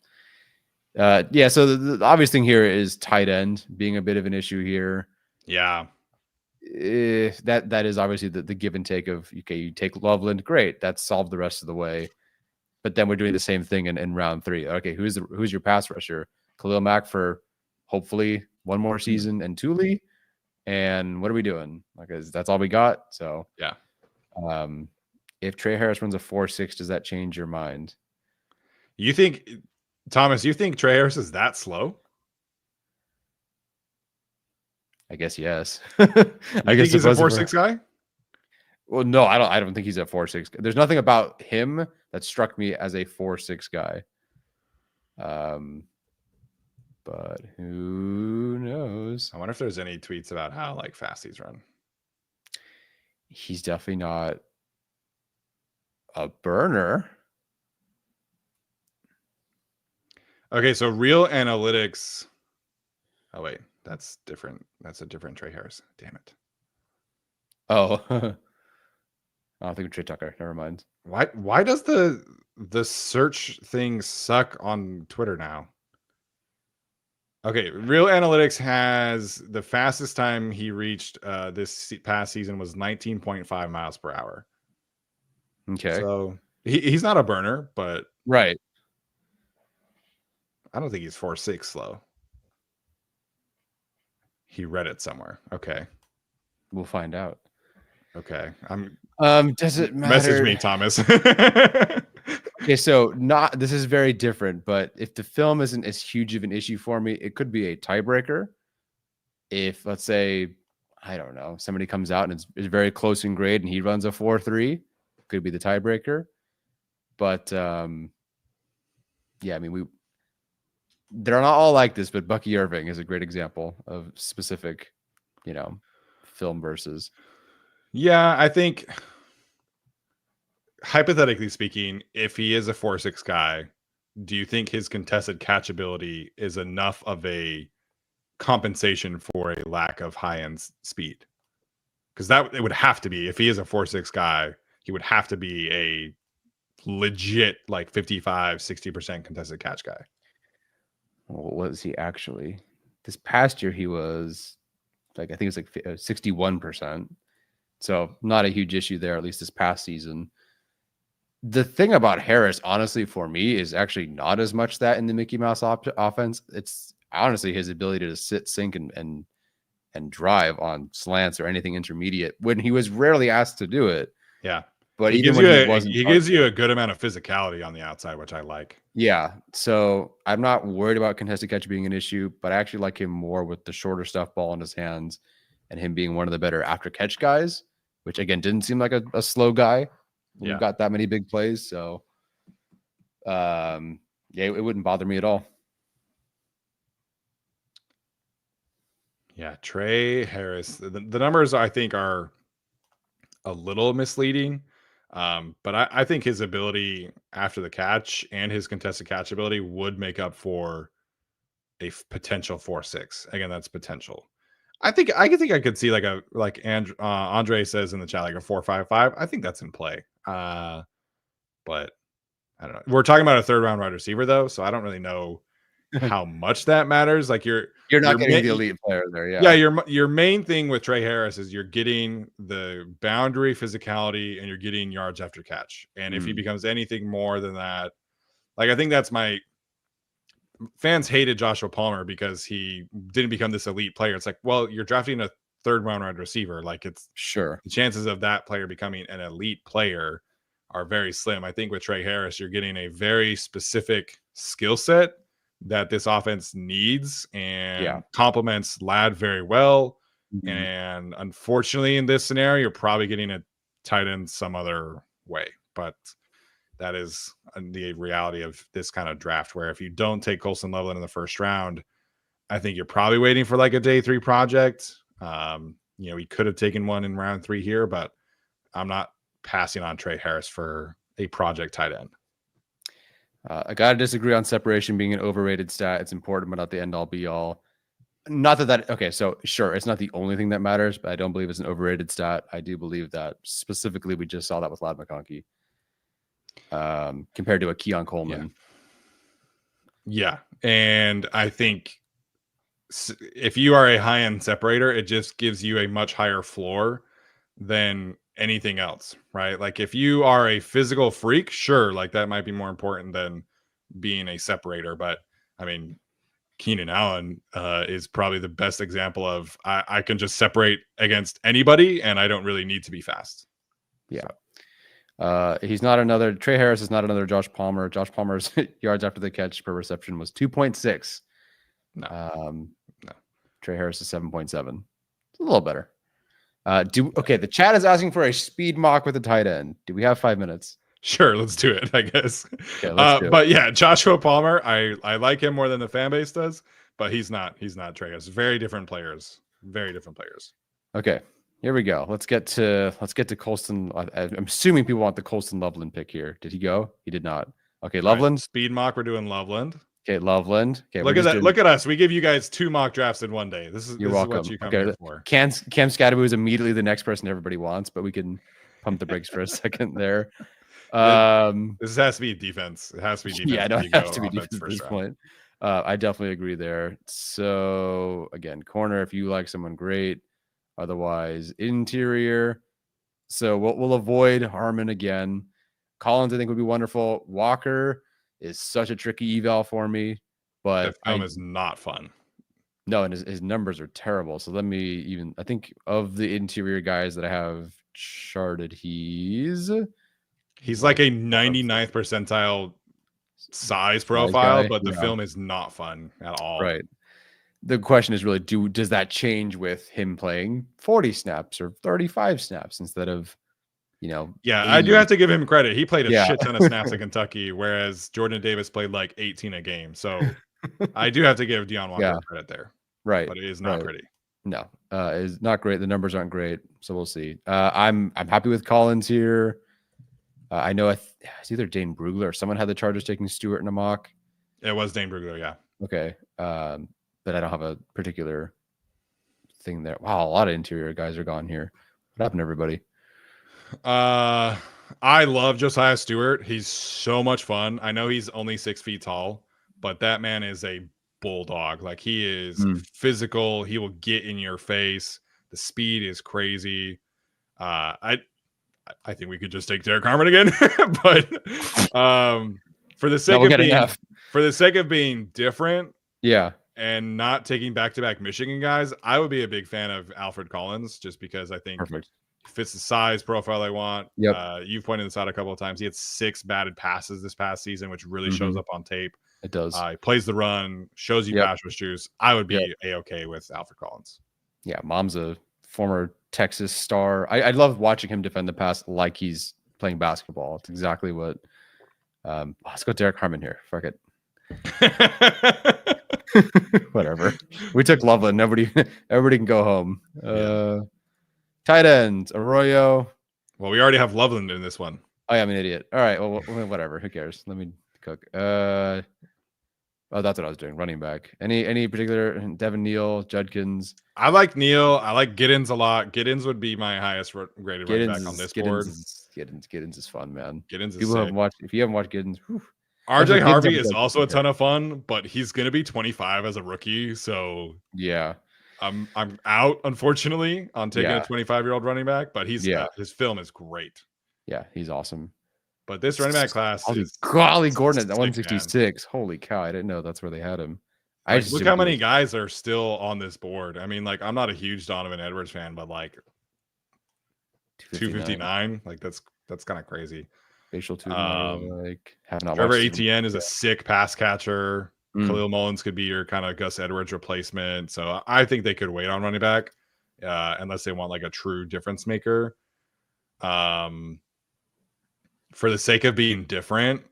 So the obvious thing here is tight end being a bit of an issue here. Yeah. That is obviously the give and take of, okay, you take Loveland, great, that's solved the rest of the way. But then we're doing the same thing in round 3. Okay, who's your pass rusher? Khalil Mack for hopefully one more season and Thule. And what are we doing? Like, that's all we got. So yeah. If Trey Harris runs a 4.6, does that change your mind? You think, Thomas, you think Trey Harris is that slow? I guess yes. I guess he's a 4.6 guy. Well, no, I don't think he's a 4.6. There's nothing about him that struck me as a 4.6 guy. But who knows? I wonder if there's any tweets about how like fast he's run. He's definitely not a burner. Okay, so Real Analytics. Oh wait, that's different. That's a different Trey Harris. Damn it. Oh, I don't think Trey Tucker. Never mind. Why does the search thing suck on Twitter now? Okay, Real Analytics has the fastest time he reached this past season was 19.5 miles per hour. Okay, so he's not a burner, but right. I don't think he's 4.6 slow. He read it somewhere. Okay, we'll find out. Okay, does it matter? Message me, Thomas. Okay, so this is very different, but if the film isn't as huge of an issue for me, it could be a tiebreaker. If, let's say, I don't know, somebody comes out and it's very close in grade and he runs a 4.3, could be the tiebreaker. But yeah, I mean, they're not all like this, but Bucky Irving is a great example of specific, film versus. Yeah, I think hypothetically speaking, if he is a 4.6 guy, do you think his contested catchability is enough of a compensation for a lack of high-end speed? Because it would have to be, if he is a 4.6 guy, he would have to be a legit like 55-60% contested catch guy. What was he actually? This past year he was like, I think it's like 61%. So not a huge issue there, at least this past season. The thing about Harris, honestly, for me, is actually not as much that in the Mickey Mouse offense. It's honestly his ability to sit, sink, and drive on slants or anything intermediate when he was rarely asked to do it. Yeah. But he gives you a good amount of physicality on the outside, which I like. Yeah. So I'm not worried about contested catch being an issue, but I actually like him more with the shorter stuff ball in his hands and him being one of the better after catch guys, which again didn't seem like a slow guy. We've got that many big plays. So it wouldn't bother me at all. Yeah, Trey Harris. The numbers I think are a little misleading. But I think his ability after the catch and his contested catch ability would make up for a potential 4.6. Again, that's potential. I think I could see like Andre says in the chat, like a 4.55. I think that's in play. But I don't know. We're talking about a third round wide receiver though, so I don't really know how much that matters. Like you're not getting the elite player there. Yeah. Your main thing with Trey Harris is you're getting the boundary physicality and you're getting yards after catch. And if he becomes anything more than that, like I think that's fans hated Joshua Palmer because he didn't become this elite player. It's like, well, you're drafting a third round wide receiver. Like it's sure the chances of that player becoming an elite player are very slim. I think with Trey Harris, you're getting a very specific skill set that this offense needs and Yeah. complements Lad very well. Mhm. And unfortunately, in this scenario, you're probably getting a tight end some other way. But that is the reality of this kind of draft, where if you don't take Colston Loveland in the first round, I think you're probably waiting for like a day 3 project. We could have taken one in round 3 here, but I'm not passing on Trey Harris for a project tight end. I gotta disagree on separation being an overrated stat. It's important, but not the end all be all. Not that okay, so sure, it's not the only thing that matters, but I don't believe it's an overrated stat. I do believe that specifically we just saw that with Ladd McConkey compared to a Keon Coleman. Yeah. And I think if you are a high-end separator, it just gives you a much higher floor than anything else, right? Like if you are a physical freak, sure, like that might be more important than being a separator. But I mean, Keenan Allen is probably the best example of I can just separate against anybody and I don't really need to be fast. Yeah. He's not another Trey Harris is not another Josh Palmer. Josh Palmer's yards after the catch per reception was 2.6. No. Trey Harris is 7.7. It's a little better. The chat is asking for a speed mock with a tight end. Do we have 5 minutes? Sure, let's do it, I guess. Okay, let's do it. But yeah, Joshua Palmer, I like him more than the fan base does, but he's not Trey Harris. Very different players. Okay, here we go. Let's get to Colston. I'm assuming people want the Colston Loveland pick here. Did he go? He did not. Okay, Loveland. Right, speed mock. We're doing Loveland. Okay, Loveland. Okay, look at that. Look at us. We give you guys 2 mock drafts in one day. This is what you come here for. Cam Scadaboo is immediately the next person everybody wants, but we can pump the brakes for a second there. This has to be defense. It has to be defense. Yeah, no, it has to be defense at this point. I definitely agree there. So again, corner, if you like someone, great. Otherwise, interior. So we'll avoid Harmon again. Collins, I think, would be wonderful. Walker is such a tricky eval for me, but the film is not fun. No, and his numbers are terrible. So let me I think of the interior guys that I have charted, he's like a 99th percentile size profile, but the film is not fun at all. Right. The question is really, does that change with him playing 40 snaps or 35 snaps instead of, 80? I do have to give him credit. He played a shit ton of snaps in Kentucky, whereas Jordan Davis played like 18 a game. So I do have to give Deon Walker credit there. Right. But it is not pretty. No, it's not great. The numbers aren't great. So we'll see. I'm happy with Collins here. I know it's either Dane Brugler or someone had the Chargers taking Stewart in a mock. It was Dane Brugler, yeah. Okay. But I don't have a particular thing there. Wow, a lot of interior guys are gone here. What happened to everybody? I love Josiah Stewart. He's so much fun. I know he's only 6 feet tall, but that man is a bulldog. Like he is physical. He will get in your face. The speed is crazy. I think we could just take Derek Harmon again, but for the sake of being different, and not taking back-to-back Michigan guys, I would be a big fan of Alfred Collins just because I think fits the size profile I want. You've pointed this out a couple of times. He had 6 batted passes this past season, which really shows up on tape. It does. He plays the run, shows you pass rush juice. I would be a-okay with Alfred Collins. Yeah, Mom's a former Texas star. I love watching him defend the pass like he's playing basketball. It's exactly what. Let's go Derek Harmon here. Fuck it. Whatever. We took Loveland. Everybody can go home. Tight ends, Arroyo. Well, we already have Loveland in this one. Oh, yeah, I'm an idiot. All right. Well, whatever. Who cares? Let me cook. Oh, that's what I was doing. Running back. Any particular Devin Neal, Judkins? I like Neal. I like Giddens a lot. Giddens would be my highest graded running back on this board. Giddens is fun, man. Giddens is People haven't watched. If you haven't watched Giddens, RJ Harvey is also a ton of fun, but he's gonna be 25 as a rookie. So I'm out, unfortunately, on taking a 25-year-old running back. But his film is great. Yeah, he's awesome. But this running back class is Golly Gordon at 166. Holy cow! I didn't know that's where they had him. Look how many guys are still on this board. I mean, like I'm not a huge Donovan Edwards fan, but like 259, like that's kind of crazy. Facial 2, like have not. Trevor Etienne is a sick pass catcher. Khalil Mullins could be your kind of Gus Edwards replacement. So I think they could wait on running back unless they want like a true difference maker. For the sake of being different,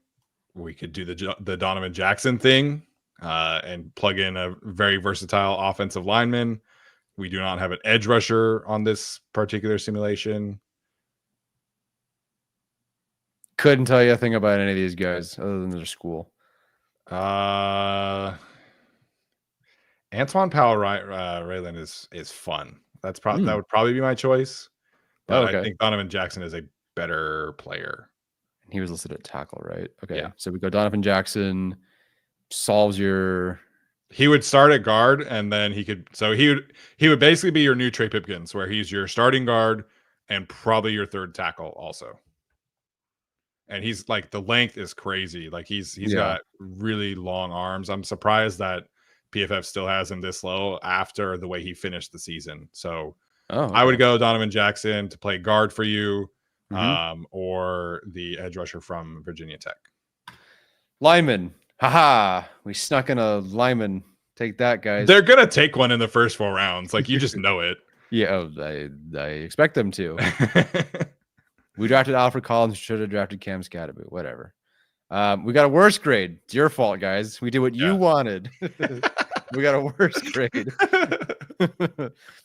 we could do the Donovan Jackson thing and plug in a very versatile offensive lineman. We do not have an edge rusher on this particular simulation. Couldn't tell you a thing about any of these guys other than their school. Antoine Powell Rayland is fun. That would probably be my choice. But I think Donovan Jackson is a better player. He was listed at tackle, right? Okay. Yeah. So we go Donovan Jackson solves your. He would start at guard, and then he would basically be your new Trey Pipkins, where he's your starting guard and probably your third tackle also. And he's like, the length is crazy. Like he's got really long arms. I'm surprised that PFF still has him this low after the way he finished the season. So I would go Donovan Jackson to play guard for you, or the edge rusher from Virginia Tech. Lineman. Haha. We snuck in a lineman. Take that, guys. They're going to take one in the first 4 rounds. Like, you just know it. Yeah, I expect them to. We drafted Alfred Collins. Should have drafted Cam Scatterboot. Whatever. We got a worse grade. It's your fault, guys. We did what you wanted. We got a worse grade.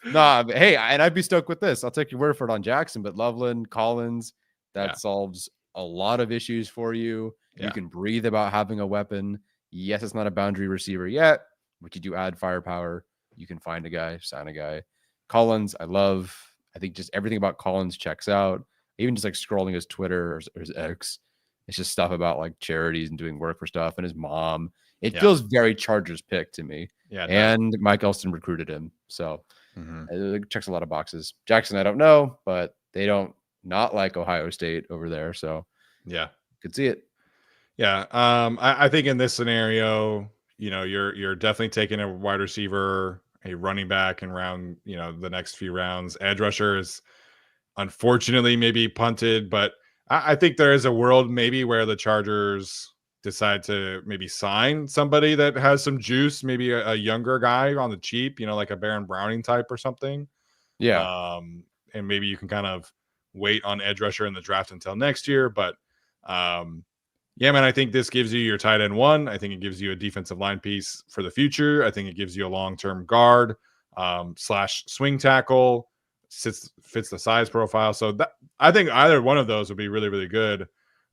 Hey, and I'd be stoked with this. I'll take your word for it on Jackson, but Loveland, Collins, that solves a lot of issues for you. You can breathe about having a weapon. Yes, it's not a boundary receiver yet, but you do add firepower. You can find a guy, sign a guy. Collins, I love. I think just everything about Collins checks out. Even just like scrolling his Twitter or his X, it's just stuff about like charities and doing work for stuff and his mom. It feels very Chargers pick to me. Yeah, and Mike Elston recruited him, so it checks a lot of boxes. Jackson, I don't know, but they don't not like Ohio State over there, so could see it. Yeah, I think in this scenario, you're definitely taking a wide receiver, a running back in round, the next few rounds. Edge rusher is unfortunately maybe punted, but I think there is a world maybe where the Chargers decide to maybe sign somebody that has some juice, maybe a younger guy on the cheap, like a Baron Browning type or something. Yeah. And maybe you can kind of wait on edge rusher in the draft until next year. But yeah, man, I think this gives you your tight end one. I think it gives you a defensive line piece for the future. I think it gives you a long-term guard / swing tackle. Fits the size profile. So that, I think either one of those would be really, really good.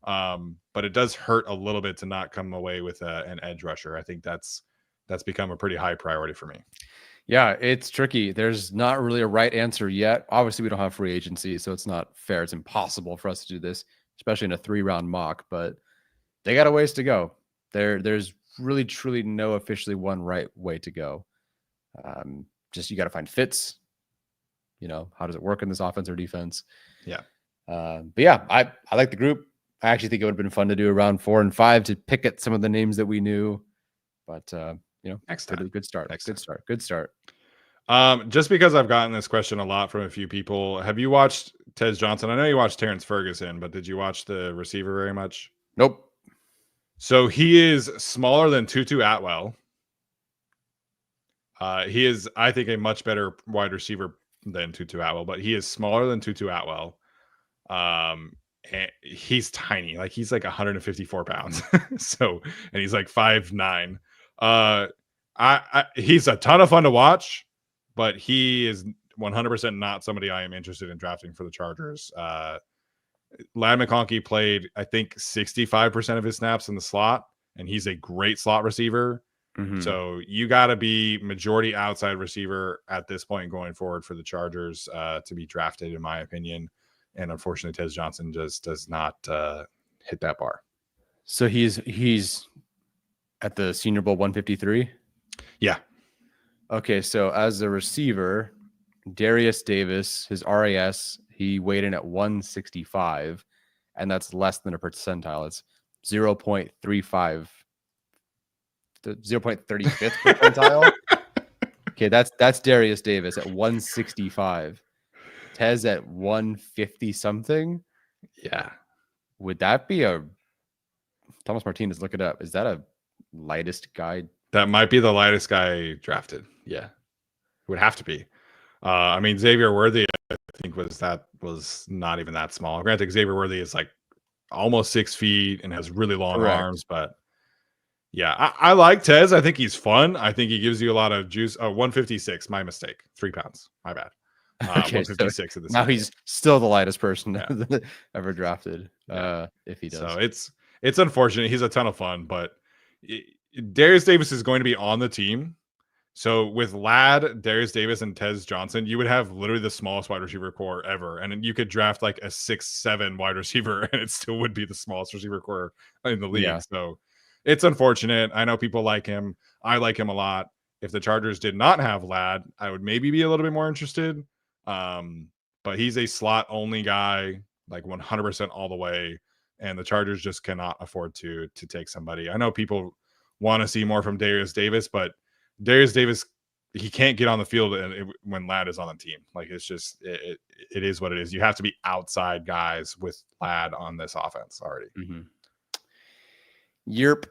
But it does hurt a little bit to not come away with an edge rusher. I think that's become a pretty high priority for me. Yeah, it's tricky. There's not really a right answer yet. Obviously, we don't have free agency, so it's not fair. It's impossible for us to do this, especially in a 3-round mock, but they got a ways to go. There's really, truly no officially one right way to go. Just you got to find fits. How does it work in this offense or defense? Yeah. But yeah, I like the group. I actually think it would have been fun to do around 4 and 5 to pick at some of the names that we knew. But next time. Good start. Good start. Just because I've gotten this question a lot from a few people, have you watched Tez Johnson? I know you watched Terrence Ferguson, but did you watch the receiver very much? Nope. So he is smaller than Tutu Atwell. He is, I think, a much better wide receiver than Tutu Atwell, but he is smaller than Tutu Atwell. And he's tiny, like he's like 154 pounds. So, and he's like 5'9". He's a ton of fun to watch, but he is 100% not somebody I am interested in drafting for the Chargers. Ladd McConkey played, I think, 65% of his snaps in the slot, and he's a great slot receiver. So you got to be majority outside receiver at this point going forward for the Chargers to be drafted, in my opinion. And unfortunately, Tez Johnson just does not hit that bar. So he's at the Senior Bowl 153? Yeah. Okay, so as a receiver, Darius Davis, his RAS, he weighed in at 165, and that's less than a percentile. It's 0.35. The 0.35th percentile. Okay, that's Darius Davis at 165. Tez at 150 something. Yeah. Would that be a Thomas Martinez? Look it up. Is that a lightest guy That might be the lightest guy drafted. Yeah, it would have to be. I mean, Xavier Worthy, I think was not even that small. Granted, Xavier Worthy is like almost 6 feet and has really long Correct. arms, but yeah, I like Tez. I think he's fun. I think he gives you a lot of juice. 156, my mistake. 3 pounds. My bad. Okay, so 156 of this. now he's still the lightest person Yeah. ever drafted. Yeah. If he does. So it's unfortunate. He's a ton of fun, but Darius Davis is going to be on the team. So with Ladd, Darius Davis, and Tez Johnson, you would have literally the smallest wide receiver core ever. And you could draft like a 6'7" wide receiver, and it still would be the smallest receiver core in the league. Yeah. So it's unfortunate. I know people like him. I like him a lot. If the Chargers did not have Ladd, I would maybe be a little bit more interested. But he's a slot only guy, like 100% all the way. And the Chargers just cannot afford to take somebody. I know people want to see more from Darius Davis, but Darius Davis, he can't get on the field when Ladd is on the team. Like it's just it is what it is. You have to be outside guys with Ladd on this offense already. Mm-hmm. Yerp.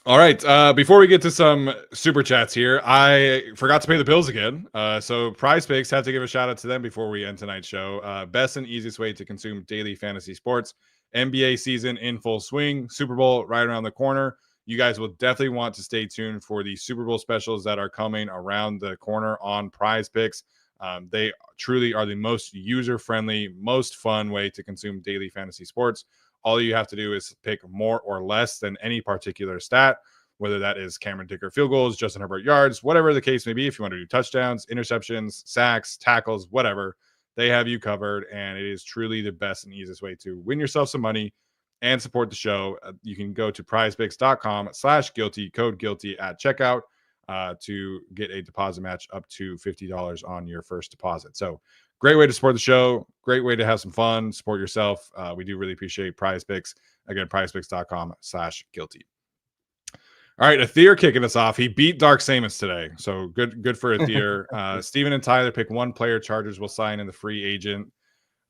All right. Before we get to some super chats here, I forgot to pay the bills again. So Prize Picks, have to give a shout out to them before we end tonight's show. Best and easiest way to consume daily fantasy sports. NBA season in full swing. Super Bowl right around the corner. You guys will definitely want to stay tuned for the Super Bowl specials that are coming around the corner on Prize Picks. They truly are the most user-friendly, most fun way to consume daily fantasy sports. All you have to do is pick more or less than any particular stat, whether that is Cameron Dicker field goals, Justin Herbert yards, whatever the case may be. If you want to do touchdowns, interceptions, sacks, tackles, whatever, they have you covered. And it is truly the best and easiest way to win yourself some money and support the show. You can go to prizepicks.com/guilty, code guilty at checkout to get a deposit match up to $50 on your first deposit. So great way to support the show. Great way to have some fun, support yourself. We do really appreciate Prize Picks. Again, prizepicks.com/guilty. All right, Athir kicking us off. He beat Dark Samus today. So good for Athir. Steven and Tyler pick one player Chargers will sign in the free agent.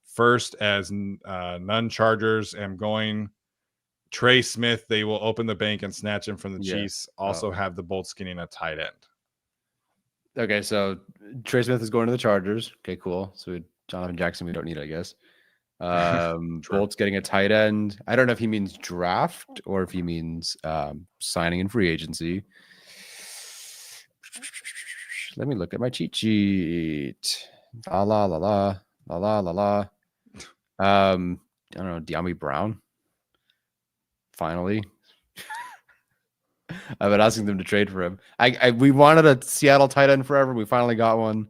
First, as none Chargers am going Trey Smith. They will open the bank and snatch him from the Chiefs. Also have the Bolts getting a tight end. Okay, so Trey Smith is going to the Chargers. Okay, cool. So Jonathan Jackson, we don't need, I guess. Bolt's getting a tight end. I don't know if he means draft or if he means signing in free agency. Let me look at my cheat sheet. La la la la la la la la. I don't know, De'Ami Brown. Finally. I've been asking them to trade for him. We wanted a Seattle tight end forever. We finally got one.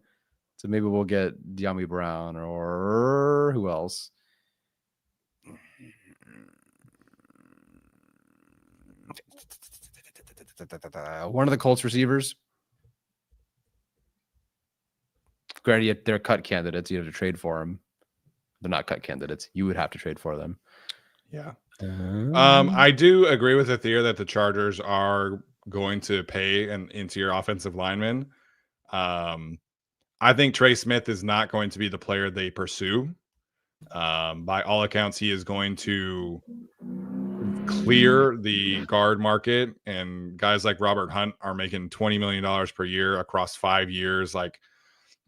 So maybe we'll get De'Ami Brown or who else? One of the Colts receivers. Granted, they're cut candidates. You have to trade for them. They're not cut candidates. You would have to trade for them. Yeah. I do agree with Athir that the Chargers are going to pay an interior offensive lineman. I think Trey Smith is not going to be the player they pursue. By all accounts, he is going to clear the guard market, and guys like Robert Hunt are making $20 million per year across 5 years. Like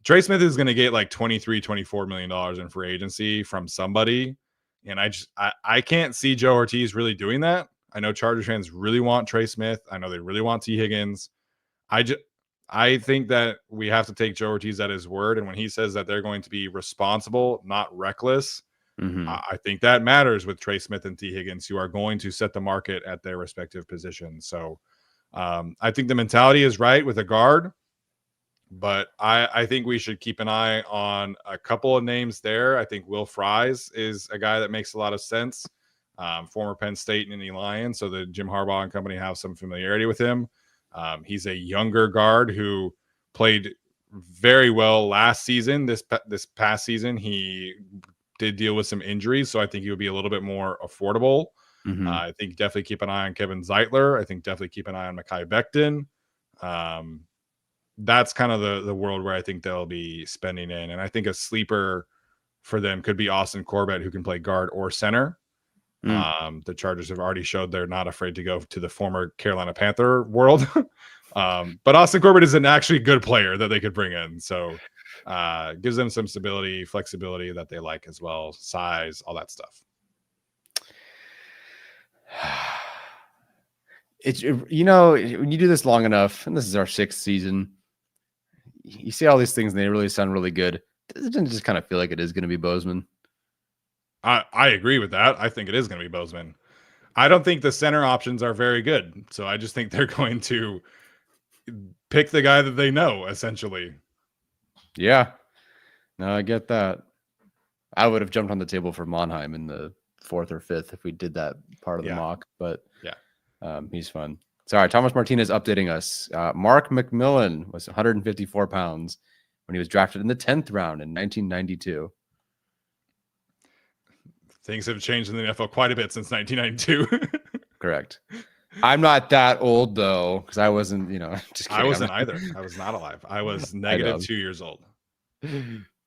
Trey Smith is going to get like $23-24 million in free agency from somebody. And I can't see Joe Ortiz really doing that. I know Chargers fans really want Trey Smith. I know they really want T. Higgins. I think that we have to take Joe Ortiz at his word. And when he says that they're going to be responsible, not reckless, I think that matters with Trey Smith and T. Higgins, who are going to set the market at their respective positions. So I think the mentality is right with a guard. But I think we should keep an eye on a couple of names there. I think Will Fries is a guy that makes a lot of sense. Former Penn State and Indy Lion, so the Jim Harbaugh and company have some familiarity with him. He's a younger guard who played very well last season. This past season, he did deal with some injuries, so I think he would be a little bit more affordable. I think definitely keep an eye on Kevin Zeitler. I think definitely keep an eye on Mekhi Becton. That's kind of the world where I think they'll be spending in. And I think a sleeper for them could be Austin Corbett, who can play guard or center. The Chargers have already showed they're not afraid to go to the former Carolina Panther world. But Austin Corbett is an actually good player that they could bring in. So gives them some stability, flexibility that they like as well, size, all that stuff. It's, you know, when you do this long enough, and this is our 6th season, you see all these things and they really sound really good. It doesn't just kind of feel like it is going to be Bozeman. I agree with that. I think it is going to be Bozeman. I don't think the center options are very good. So I just think they're going to pick the guy that they know, essentially. Yeah. No, I get that. I would have jumped on the table for Monheim in the 4th or 5th if we did that part of the mock, but he's fun. Sorry, Thomas Martinez updating us. Mark McMillan was 154 pounds when he was drafted in the 10th round in 1992. Things have changed in the NFL quite a bit since 1992. Correct. I'm not that old though, because I wasn't, just kidding. I wasn't either. I was not alive. I was negative 2 years old.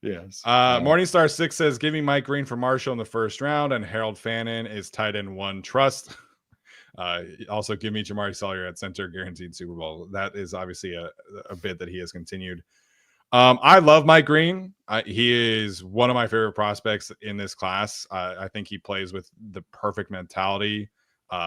Yes. Morningstar 6 says, give me Mike Green for Marshall in the 1st round, and Harold Fannin is tight end 1 trust. Also, give me Jamari Sawyer at center, guaranteed Super Bowl. That is obviously a bid that he has continued. I love Mike Green. He is one of my favorite prospects in this class. I think he plays with the perfect mentality.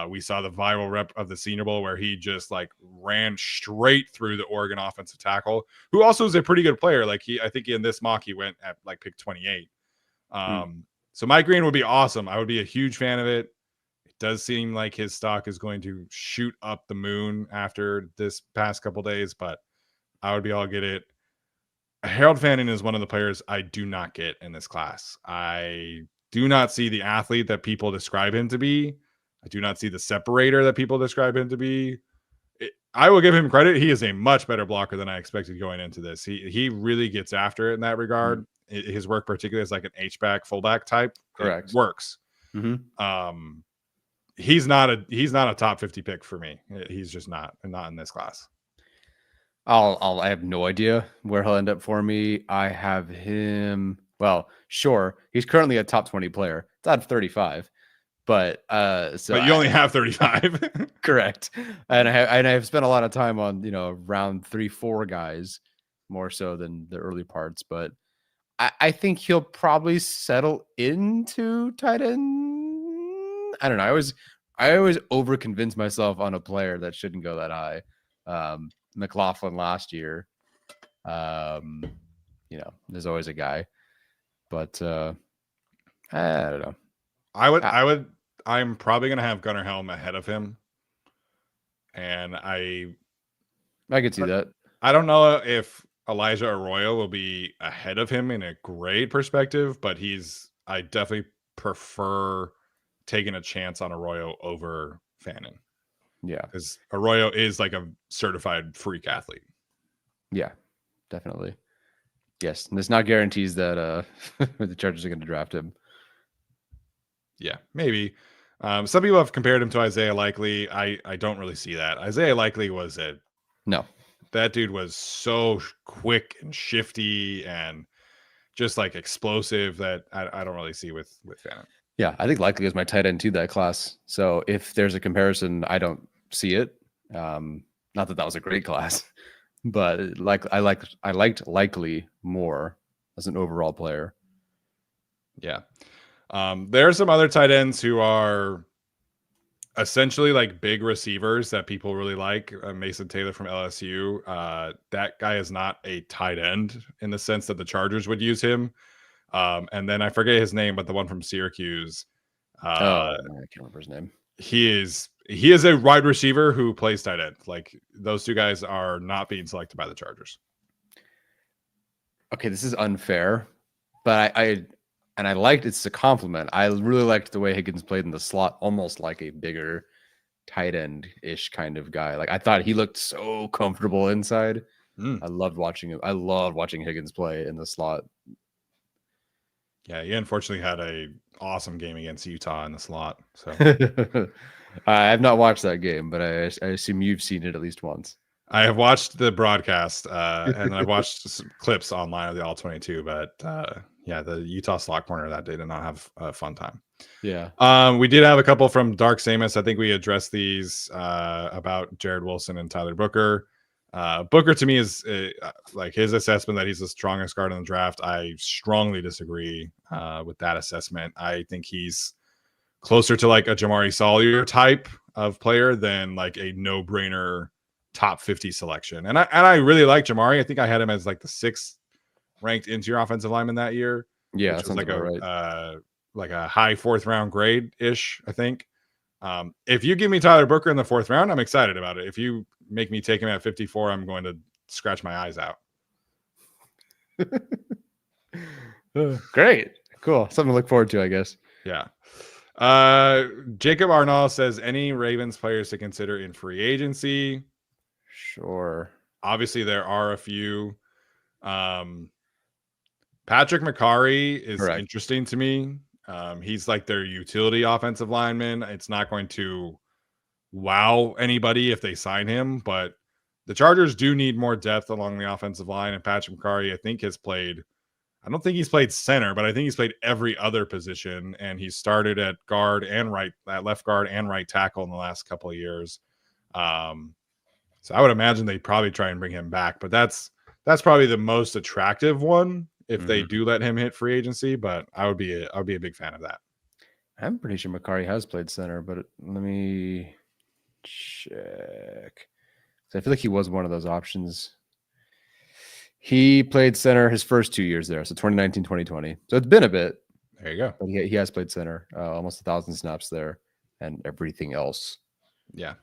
We saw the viral rep of the Senior Bowl where he just ran straight through the Oregon offensive tackle, who also is a pretty good player. I think in this mock he went at pick 28. So Mike Green would be awesome. I would be a huge fan of it. It does seem like his stock is going to shoot up the moon after this past couple days, but I would be all get it. Harold Fannin is one of the players I do not get in this class. I do not see the athlete that people describe him to be. I do not see the separator that people describe him to be. I will give him credit. He is a much better blocker than I expected going into this. He really gets after it in that regard. His work particularly is like an H-back, fullback type. Correct. It works. He's not a top 50 pick for me. He's just not in this class. I have no idea where he'll end up for me. I have him. Well, sure. He's currently a top 20 player. It's out of 35. But but you only have 35. Correct. And I've spent a lot of time on, round 3-4 guys more so than the early parts, but I think he'll probably settle into tight end. I don't know. I always over convince myself on a player that shouldn't go that high. McLaughlin last year. There's always a guy. But I don't know. I'm probably going to have Gunnar Helm ahead of him. And I could see that. I don't know if Elijah Arroyo will be ahead of him in a grade perspective, but I definitely prefer taking a chance on Arroyo over Fannin. Yeah. Because Arroyo is like a certified freak athlete. Yeah, definitely. Yes. And it's not guarantees that the Chargers are going to draft him. Yeah, maybe. Some people have compared him to Isaiah Likely. I don't really see that. Isaiah Likely was that dude was so quick and shifty and just explosive that I don't really see with Fannin. Yeah, I think Likely is my tight end to that class. So if there's a comparison, I don't see it. Not that was a great class, but I liked Likely more as an overall player. Yeah. There are some other tight ends who are essentially big receivers that people really like. Mason Taylor from LSU. That guy is not a tight end in the sense that the Chargers would use him. And then I forget his name, but the one from Syracuse. I can't remember his name. He is a wide receiver who plays tight end. Those two guys are not being selected by the Chargers. Okay, this is unfair, but I liked it's a compliment. I really liked the way Higgins played in the slot, almost like a bigger tight end-ish kind of guy. I thought he looked so comfortable inside. I loved watching him. I loved watching Higgins play in the slot. Yeah, he unfortunately had a awesome game against Utah in the slot. So I have not watched that game, but I assume you've seen it at least once. I have watched the broadcast, and I've watched some clips online of the All-22, but yeah, the Utah slot corner that day did not have a fun time. Yeah. We did have a couple from Dark Samus. I think we addressed these about Jared Wilson and Tyler Booker. Booker to me is like his assessment that he's the strongest guard in the draft. I strongly disagree with that assessment. I think he's closer to like a Jamari Sawyer type of player than like a no-brainer top 50 selection. And I really like Jamari. I think I had him as like the 6th ranked interior offensive lineman that year. Yeah, which was like right. like a high 4th round grade ish, I think. If you give me Tyler Booker in the 4th round, I'm excited about it. If you make me take him at 54, I'm going to scratch my eyes out. Great. Cool. Something to look forward to, I guess. Yeah. Jacob Arnall says any Ravens players to consider in free agency. Sure. Obviously, there are a few. Patrick McCarry is Correct. interesting to me. He's like their utility offensive lineman. It's not going to wow anybody if they sign him, but the Chargers do need more depth along the offensive line. And Patrick McCarry, I think, has played. I don't think he's played center, but I think he's played every other position, and he started at guard and left guard and right tackle in the last couple of years. So I would imagine they'd probably try and bring him back, but that's probably the most attractive one if they do let him hit free agency. But I would be a big fan of that. I'm pretty sure McCarry has played center, but let me check. So I feel like he was one of those options. He played center his first 2 years there, so 2019, 2020. So it's been a bit. There you go. But he has played center, almost 1,000 snaps there, and everything else. Yeah.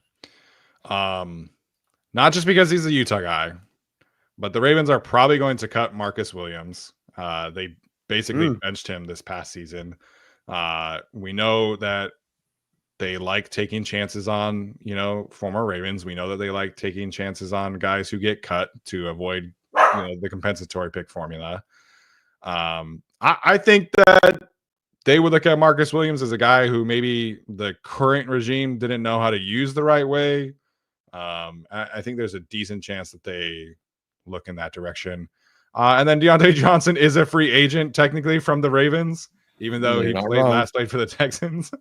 Not just because he's a Utah guy, but the Ravens are probably going to cut Marcus Williams. They basically benched him this past season. We know that they like taking chances on, former Ravens. We know that they like taking chances on guys who get cut to avoid, the compensatory pick formula. I think that they would look at Marcus Williams as a guy who maybe the current regime didn't know how to use the right way. I think there's a decent chance that they look in that direction. And then Deontay Johnson is a free agent technically from the Ravens, even though he played for the Texans.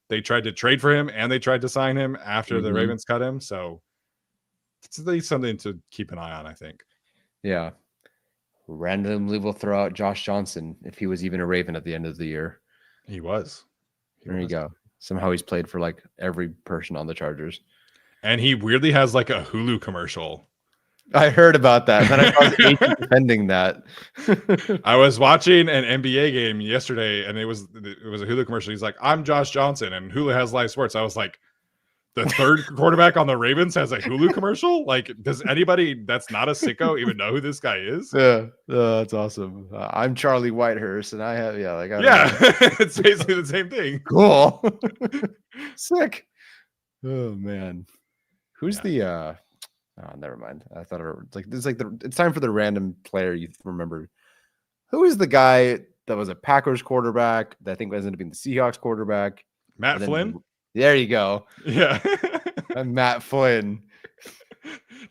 They tried to trade for him and they tried to sign him after the Ravens cut him. So it's at least something to keep an eye on, I think. Yeah. Randomly we'll throw out Josh Johnson if he was even a Raven at the end of the year. He was. There you go. Somehow he's played for like every person on the Chargers. And he weirdly has like a Hulu commercial. I heard about that. Then I was defending that. I was watching an NBA game yesterday, and it was a Hulu commercial. He's like, "I'm Josh Johnson, and Hulu has live sports." I was like, "The third quarterback on the Ravens has a Hulu commercial? Like, does anybody that's not a sicko even know who this guy is?" Yeah, that's awesome. I'm Charlie Whitehurst, and I have it's basically the same thing. Cool, sick. Oh man, who's the? Oh, never mind. I thought it's time for the random player you remember. Who is the guy that was a Packers quarterback that I think ended up being the Seahawks quarterback? Matt Flynn. There you go. Yeah, I'm Matt Flynn.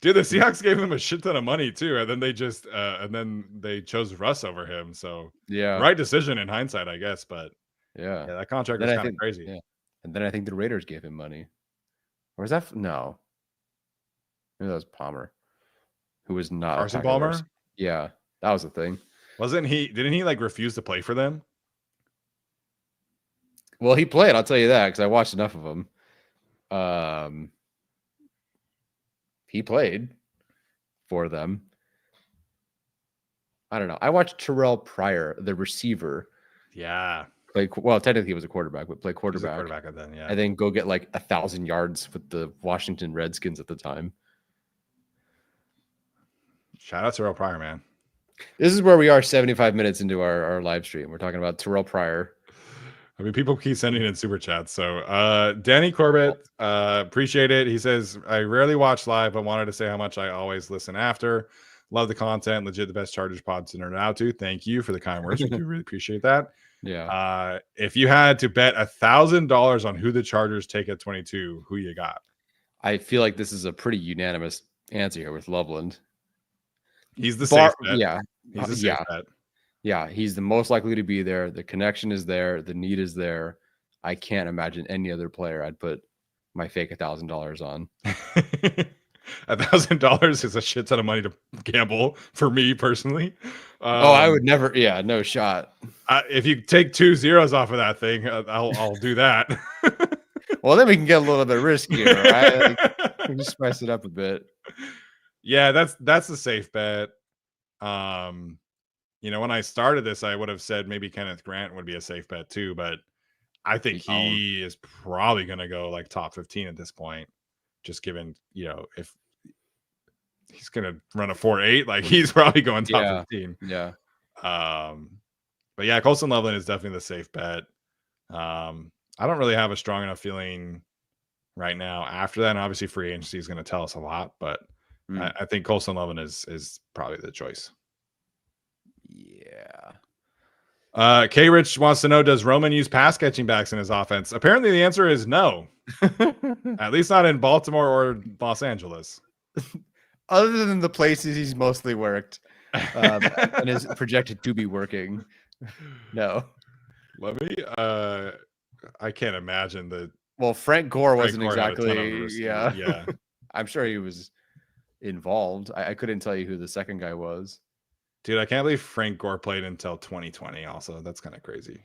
Dude, the Seahawks gave him a shit ton of money too, and then they chose Russ over him. So yeah, right decision in hindsight, I guess. But yeah that contract was kind of crazy. Yeah. And then I think the Raiders gave him money. Or is that no? Maybe that was Palmer, who was not Carson Palmer. Yeah, that was the thing. Wasn't he? Didn't he like refuse to play for them? Well, he played. I'll tell you that because I watched enough of him. He played for them. I don't know. I watched Terrell Pryor, the receiver. Yeah. Technically he was a quarterback, but play quarterback. Quarterback then, yeah. And then go get like 1,000 yards with the Washington Redskins at the time. Shout out to Terrell Pryor, man. This is where we are 75 minutes into our live stream. We're talking about Terrell Pryor. I mean, people keep sending in super chats. So Danny Corbett, appreciate it. He says, I rarely watch live, but wanted to say how much I always listen after. Love the content. Legit the best Chargers pod to nerd out to. Thank you for the kind words. We do really appreciate that. Yeah. If you had to bet $1,000 on who the Chargers take at 22, who you got? I feel like this is a pretty unanimous answer here with Loveland. He's the safe bet. Yeah. He's the safe bet. Yeah, he's the most likely to be there. The connection is there. The need is there. I can't imagine any other player I'd put my fake $1,000 on. $1,000 is a shit ton of money to gamble for me personally. Oh, I would never. Yeah, no shot. If you take 2 zeros off of that thing, I'll do that. Well, then we can get a little bit riskier, right? Like, we just spice it up a bit. Yeah, that's a safe bet. When I started this, I would have said maybe Kenneth Grant would be a safe bet too, but I think he is probably going to go like top 15 at this point, just given, if he's going to run a 4.8, like he's probably going top 15. Yeah. But yeah, Colson Loveland is definitely the safe bet. I don't really have a strong enough feeling right now after that. And obviously free agency is going to tell us a lot, but I think Colson Loveland is probably the choice. Yeah. K Rich wants to know, does Roman use pass catching backs in his offense? Apparently the answer is no. At least not in Baltimore or Los Angeles. Other than the places he's mostly worked and is projected to be working. No. Let me I can't imagine that. Well, Frank Gore wasn't Gore exactly yeah. I'm sure he was involved. I couldn't tell you who the second guy was. Dude, I can't believe Frank Gore played until 2020 also. That's kind of crazy.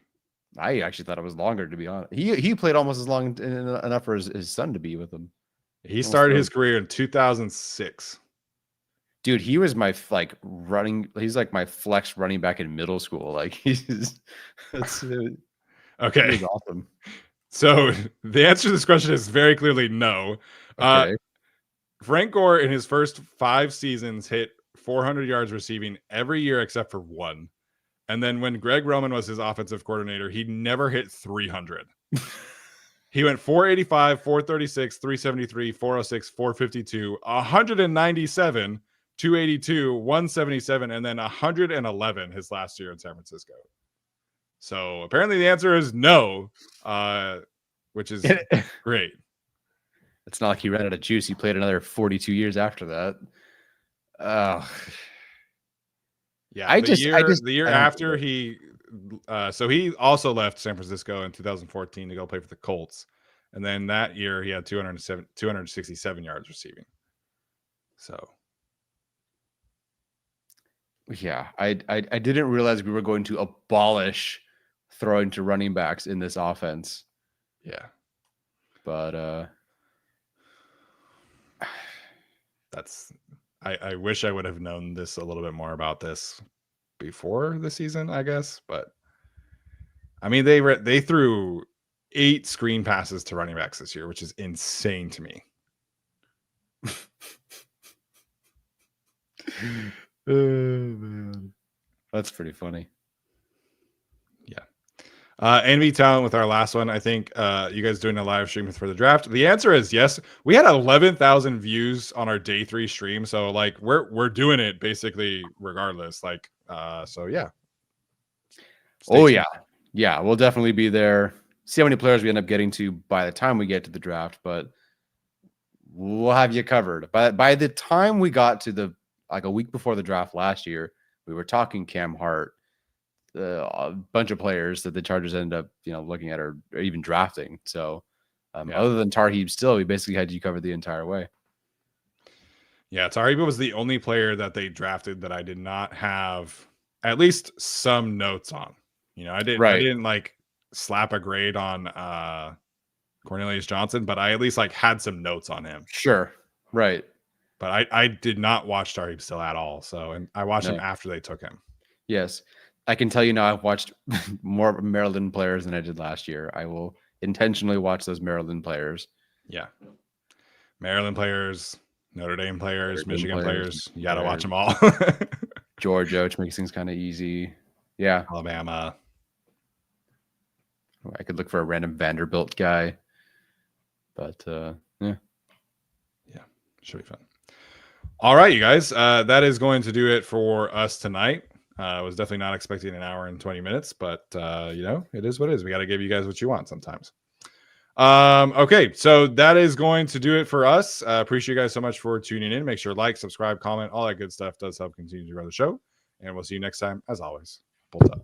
I actually thought it was longer, to be honest. He played almost as long enough for his son to be with him. He started his career in 2006. Dude, he was my he's like my flex running back in middle school. Like okay. He was awesome. So the answer to this question is very clearly no. Okay. Frank Gore in his first 5 seasons hit 400 yards receiving every year except for one. And then when Greg Roman was his offensive coordinator, he never hit 300. He went 485, 436, 373, 406, 452, 197, 282, 177, and then 111 his last year in San Francisco. So apparently the answer is no, which is great. It's not like he ran out of juice. He played another 42 years after that. Yeah, the year after he so he also left San Francisco in 2014 to go play for the Colts. And then that year he had 267 yards receiving. So yeah, I didn't realize we were going to abolish throwing to running backs in this offense. Yeah. But I wish I would have known this a little bit more about this before the season, I guess. But I mean, they threw 8 screen passes to running backs this year, which is insane to me. Oh man, that's pretty funny. Yeah. Envy Talent with our last one. I think you guys doing a live stream for the draft. The answer is yes. We had 11,000 views on our day 3 stream, so like we're doing it basically regardless. Like so yeah. Stay tuned. Yeah, we'll definitely be there. See how many players we end up getting to by the time we get to the draft, but we'll have you covered. By the time we got to a week before the draft last year, we were talking Cam Hart, a bunch of players that the Chargers ended up, looking at or even drafting. So other than Tarheeb, still, we basically had you covered the entire way. Yeah, Tarheeb was the only player that they drafted that I did not have at least some notes on. I didn't like slap a grade on Cornelius Johnson, but I at least like had some notes on him. Sure. Right. But I did not watch Tarheeb still at all. So, and I watched him after they took him. Yes. I can tell you now I've watched more Maryland players than I did last year. I will intentionally watch those Maryland players. Yeah. Maryland players, Notre Dame players, Michigan players. You got to watch them all. Georgia, which makes things kind of easy. Yeah. Alabama. I could look for a random Vanderbilt guy. But yeah. Yeah. Should be fun. All right, you guys. That is going to do it for us tonight. I was definitely not expecting an hour and 20 minutes, but it is what it is. We got to give you guys what you want sometimes. Okay, so that is going to do it for us. Appreciate you guys so much for tuning in. Make sure to like, subscribe, comment, all that good stuff does help continue to grow the show. And we'll see you next time, as always. Pulled up.